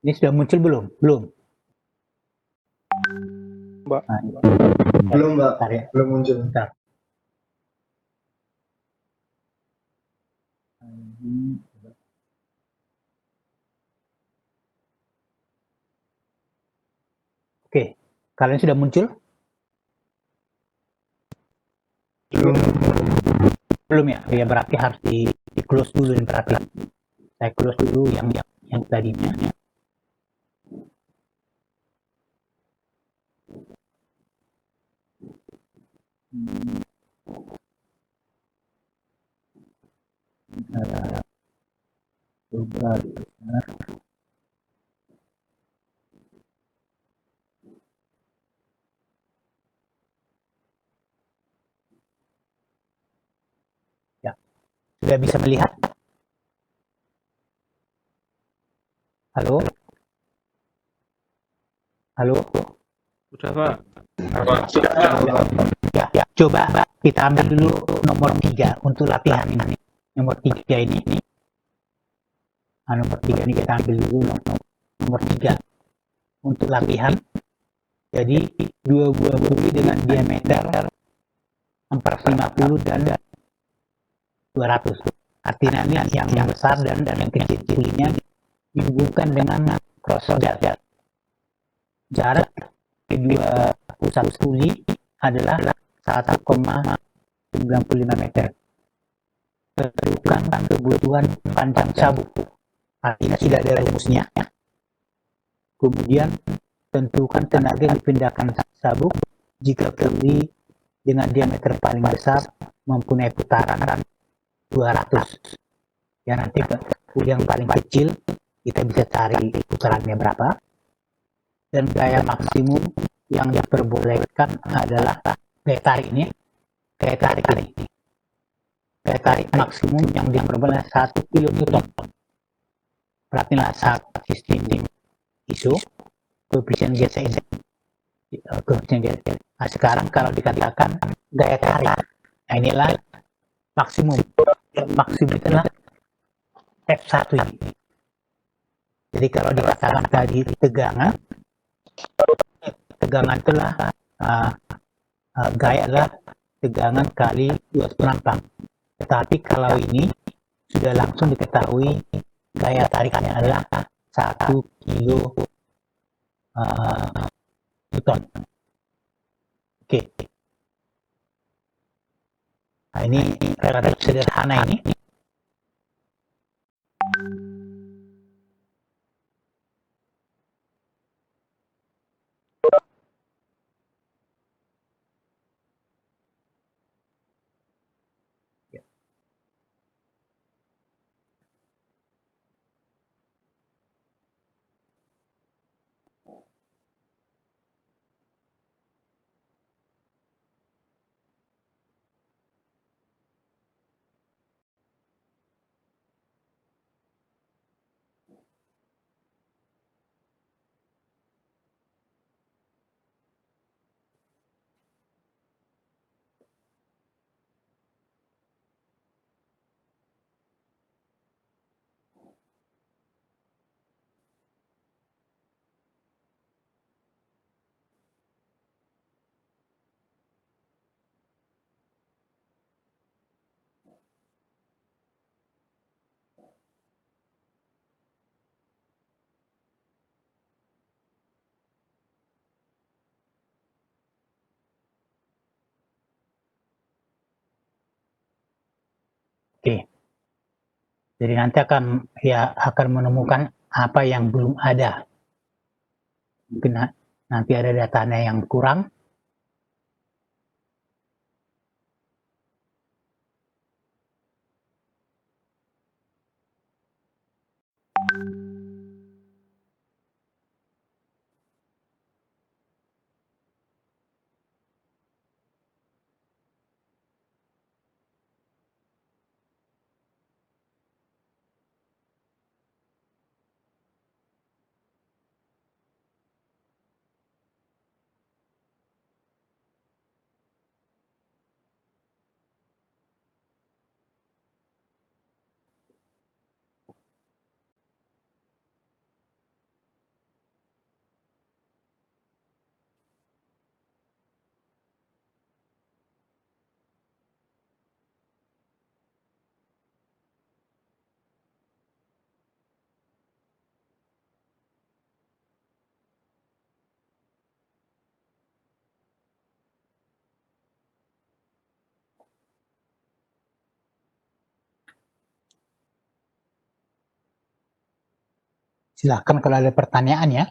S1: Ini sudah muncul belum? Belum.
S4: Mbak.
S1: Nah, ini.
S2: Belum Mbak,
S1: Bentar ya.
S2: belum muncul.
S1: Bentar. Oke, kalian sudah muncul? Belum ya? Ya berarti harus di close dulu nih berarti. Saya close dulu yang tadinya. Coba. Ya, sudah bisa melihat? Halo? Halo?
S6: Sudah Pak.
S1: Ya, coba kita ambil dulu nomor 3 untuk latihan ini. Nomor 3 ini. Nah, nomor 3 ini kita ambil dulu nomor 3 untuk latihan. Jadi dua buah bumi dengan diameter 450 dan 200. Artinya ini yang besar dan yang kecil-kecilnya dihubungkan dengan cross jarak. Jarak kedua pusat kuli adalah 1,95 meter. Tentukan kebutuhan panjang sabuk. Artinya tidak ada rumusnya. Kemudian tentukan tenaga yang dipindahkan sabuk jika kuli dengan diameter paling besar mempunyai putaran 200. Ya, nanti kuli yang paling kecil kita bisa cari putarannya berapa. Dan gaya maksimum yang diperbolehkan adalah gaya tarik ini. Gaya tarik ini. Gaya tarik maksimum yang diperbolehkan 1 kN. Perhatilah saat sistem ISO koefisien GSM. Koefisien GSM. Nah, sekarang kalau dikatakan gaya tarik, nah inilah maksimum. Maksimum itulah F1 ini. Jadi kalau dikatakan tadi tegangan itulah gaya adalah tegangan kali luas penampang. Tetapi kalau ini sudah langsung diketahui gaya tariknya adalah 1 kilo Newton. Oke. Nah, ini relatif sederhana ini. Jadi nanti akan menemukan apa yang belum ada. Mungkin nanti ada datanya yang kurang. Silahkan kalau ada pertanyaan ya.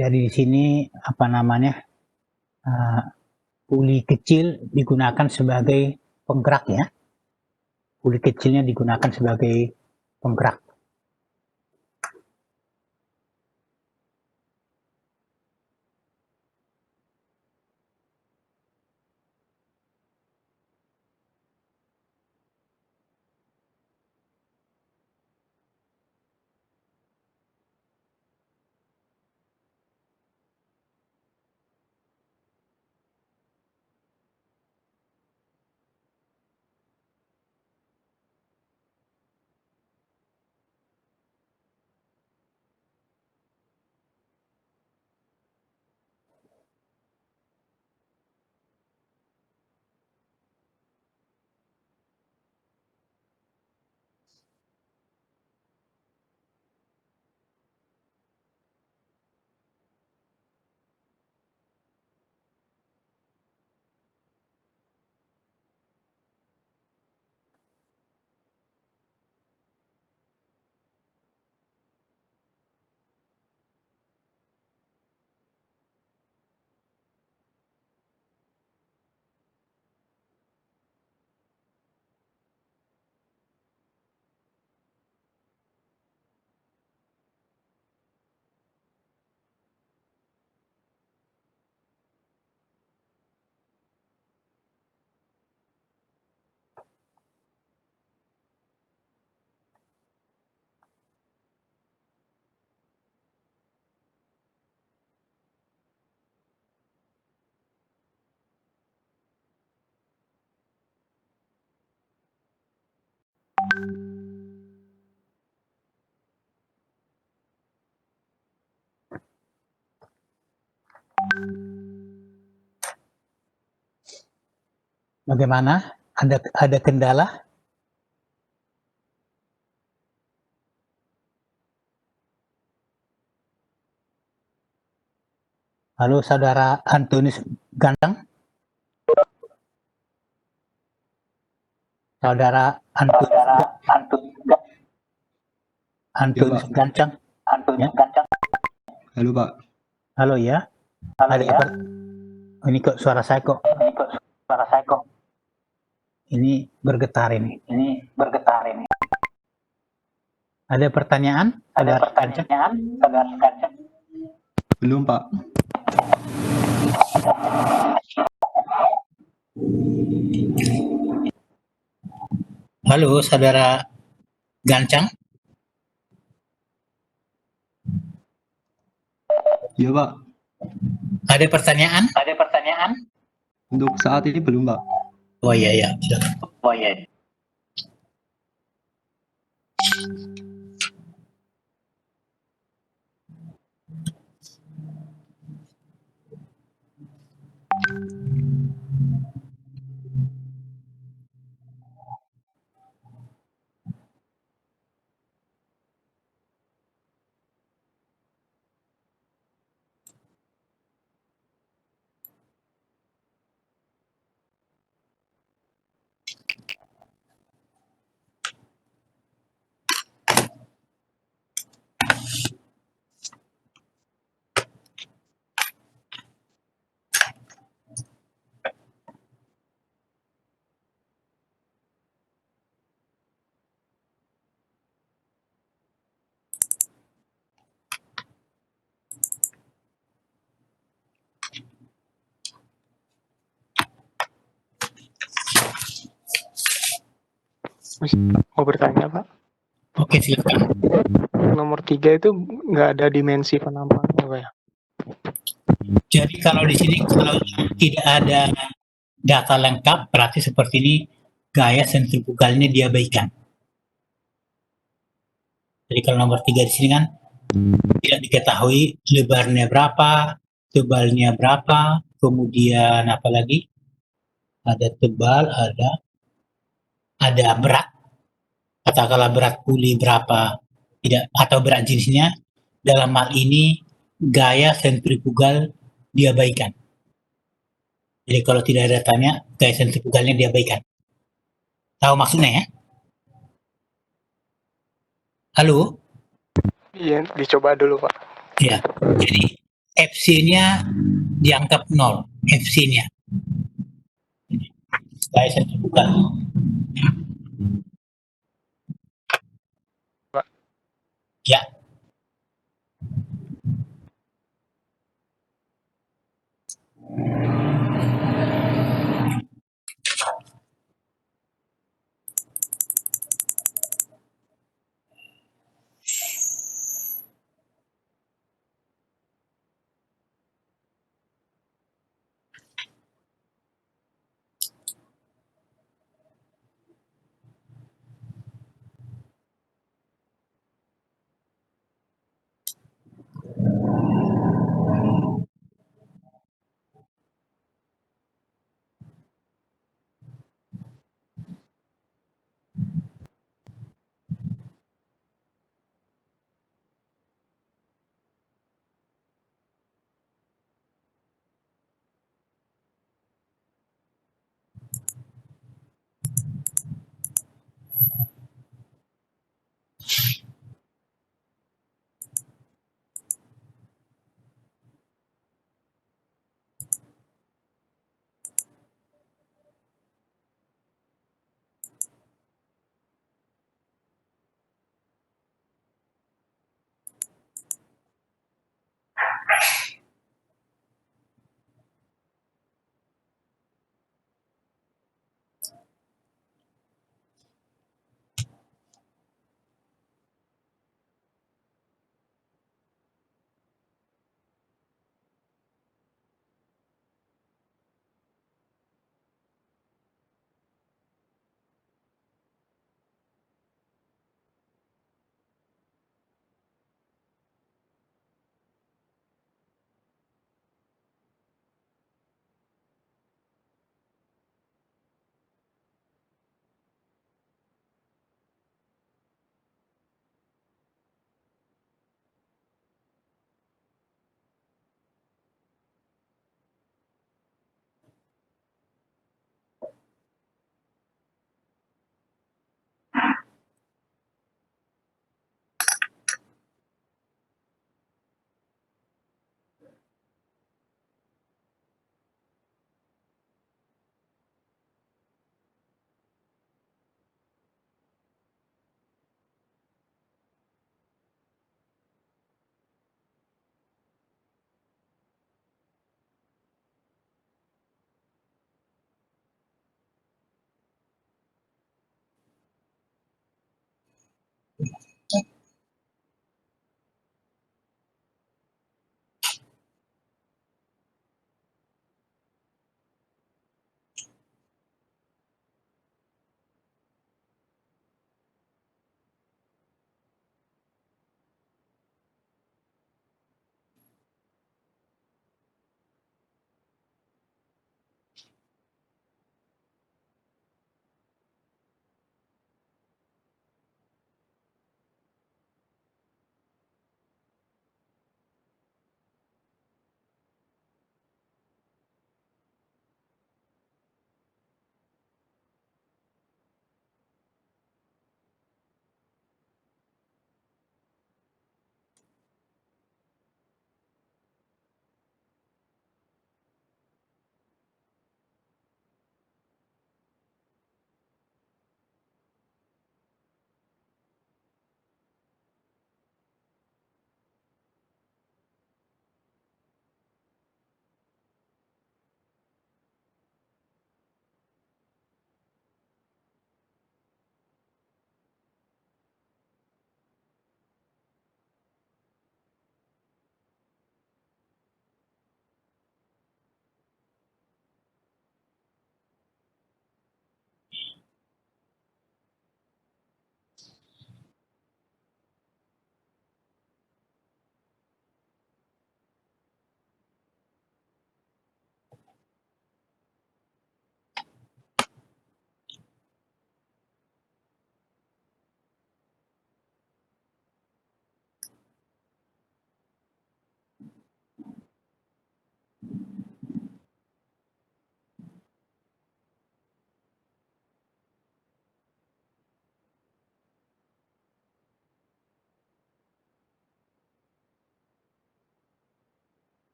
S1: Jadi di sini uli kecil digunakan sebagai penggerak ya. Uli kecilnya digunakan sebagai penggerak. Bagaimana? Ada kendala? Halo saudara Antonius Ganteng? Saudara Antonius Ganteng? Ya.
S2: Halo Pak.
S1: Halo ya. Ada apa? Ini kok suara saya kok. Ini bergetar ini. Ada pertanyaan?
S2: Belum, Pak.
S1: Halo, saudara Gancang.
S2: Iya, Pak.
S1: Ada pertanyaan?
S2: Untuk saat ini belum, Pak.
S1: Oh iya ya. Silakan.
S4: Mau bertanya, Pak?
S1: Oke, silakan.
S4: Nomor 3 itu nggak ada dimensi penampakannya, Pak ya?
S1: Jadi kalau di sini kalau tidak ada data lengkap, berarti seperti ini gaya sentrifugalnya diabaikan. Jadi kalau nomor 3 di sini kan tidak diketahui lebarnya berapa, tebalnya berapa, kemudian apa lagi? Ada tebal, ada berat. Katakanlah berat puli berapa, tidak atau berat jenisnya. Dalam hal ini gaya sentrifugal diabaikan. Jadi kalau tidak ada tanya, gaya sentrifugalnya diabaikan. Tahu maksudnya ya? Halo?
S4: Iya, dicoba dulu, Pak.
S1: Ya. Jadi FC-nya dianggap 0, FC-nya. Gaya sentrifugal.
S4: Pak.
S1: Ya.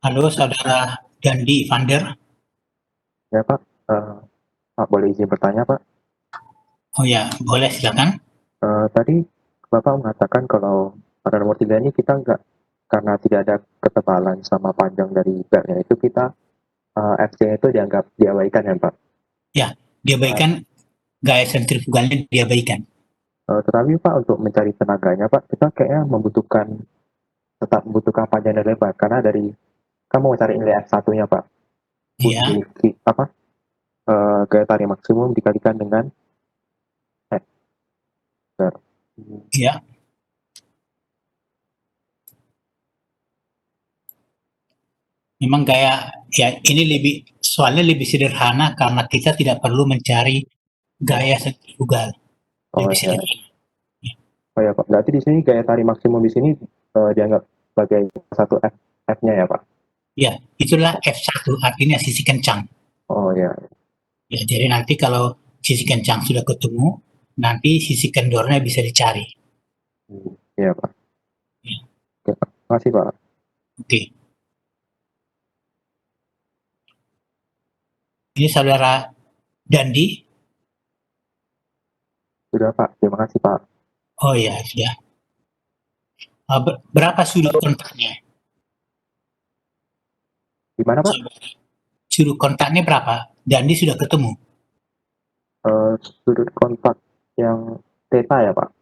S1: Halo, Saudara Dandi Vander.
S6: Ya Pak, Pak boleh izin bertanya Pak?
S1: Oh ya, boleh silakan.
S6: Tadi Bapak mengatakan kalau pada nomor 3 ini kita nggak, karena tidak ada ketebalan sama panjang dari belnya itu kita FC itu dianggap diabaikan ya Pak?
S1: Ya, diabaikan, gaya sentrifugalnya diabaikan.
S6: Tetapi Pak untuk mencari tenaganya Pak, kita kayaknya tetap membutuhkan panjang dan lebar karena dari kamu mau cari nilai F1-nya Pak,
S1: Iya,
S6: gaya tarik maksimum dikalikan dengan F.
S1: iya. Memang ya ini soalnya lebih sederhana karena kita tidak perlu mencari gaya sentrifugal.
S6: Oh
S1: Lebih
S6: ya,
S1: sederhana.
S6: oh ya Pak. Berarti di sini gaya tarik maksimum di sini dianggap sebagai satu F-nya ya Pak?
S1: Ya, itulah F1, artinya sisi kencang.
S6: Oh ya.
S1: Ya, jadi nanti kalau sisi kencang sudah ketemu, nanti sisi kendornya bisa dicari.
S6: Iya Pak.
S1: Ya.
S6: Oke, terima kasih Pak.
S1: Oke. Ini saudara Dandi.
S6: Sudah Pak, terima kasih Pak.
S1: Oh ya, sudah. Berapa sudut kontaknya?
S6: Gimana Pak?
S1: Sudut kontaknya berapa? Dandi sudah ketemu.
S6: Sudut kontak yang theta ya Pak?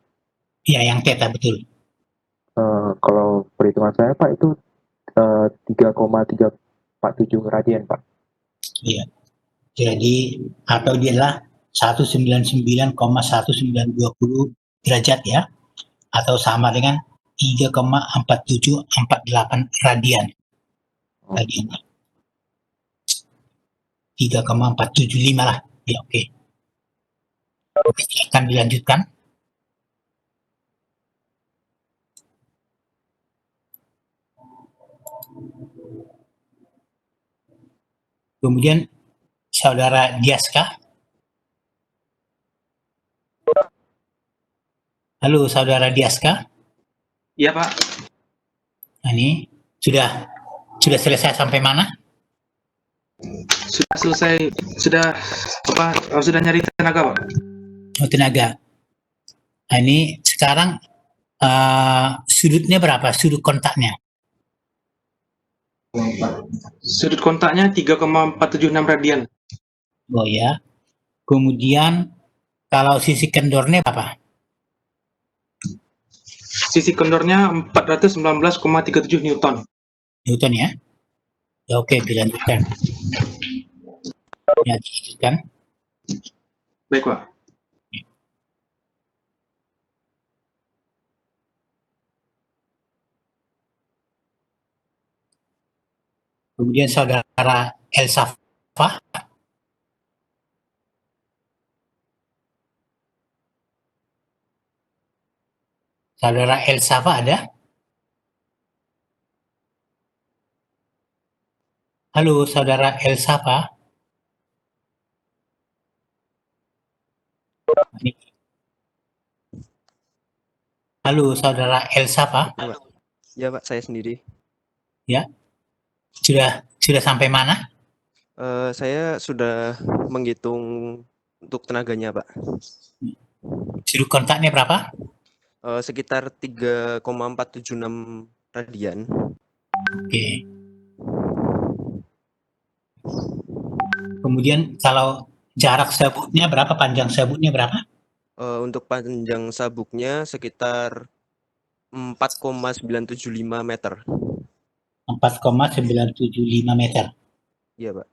S1: Ya, yang theta betul.
S6: Kalau perhitungan saya Pak itu 3,347 radian Pak.
S1: Iya. Jadi atau dia adalah 199,1920 derajat ya, atau sama dengan 3,4748 radian. Radian. 3,475 lah. Ya, oke. Oke, silakan dilanjutkan. Kemudian saudara Diaska. Halo saudara Diaska.
S7: Iya Pak,
S1: Nah, ini sudah selesai sampai mana?
S7: sudah selesai, sudah nyari tenaga Pak.
S1: Oh, tenaga. Nah, ini sekarang sudutnya berapa? Sudut kontaknya?
S7: Sudut kontaknya 3,476 radian.
S1: Oh ya. Kemudian kalau sisi kendornya berapa?
S7: Sisi kendornya 419,37 Newton.
S1: Newton ya? Ya, oke, dilanjutkan. Ya, dilanjutkan.
S7: Baik Pak.
S1: Kemudian saudara Elsafa. Saudara Elsafa ada? Halo, saudara Elsafa. Halo, saudara Elsafa.
S8: Ya Pak, saya sendiri.
S1: Ya. Sudah sampai mana?
S8: Saya sudah menghitung untuk tenaganya Pak.
S1: Sudut kontaknya berapa?
S8: Sekitar 3,476 radian.
S1: Oke. Kemudian kalau jarak sabuknya berapa? Panjang sabuknya berapa?
S8: Untuk panjang sabuknya sekitar 4,975 meter.
S1: 4,975 meter.
S8: Iya Pak.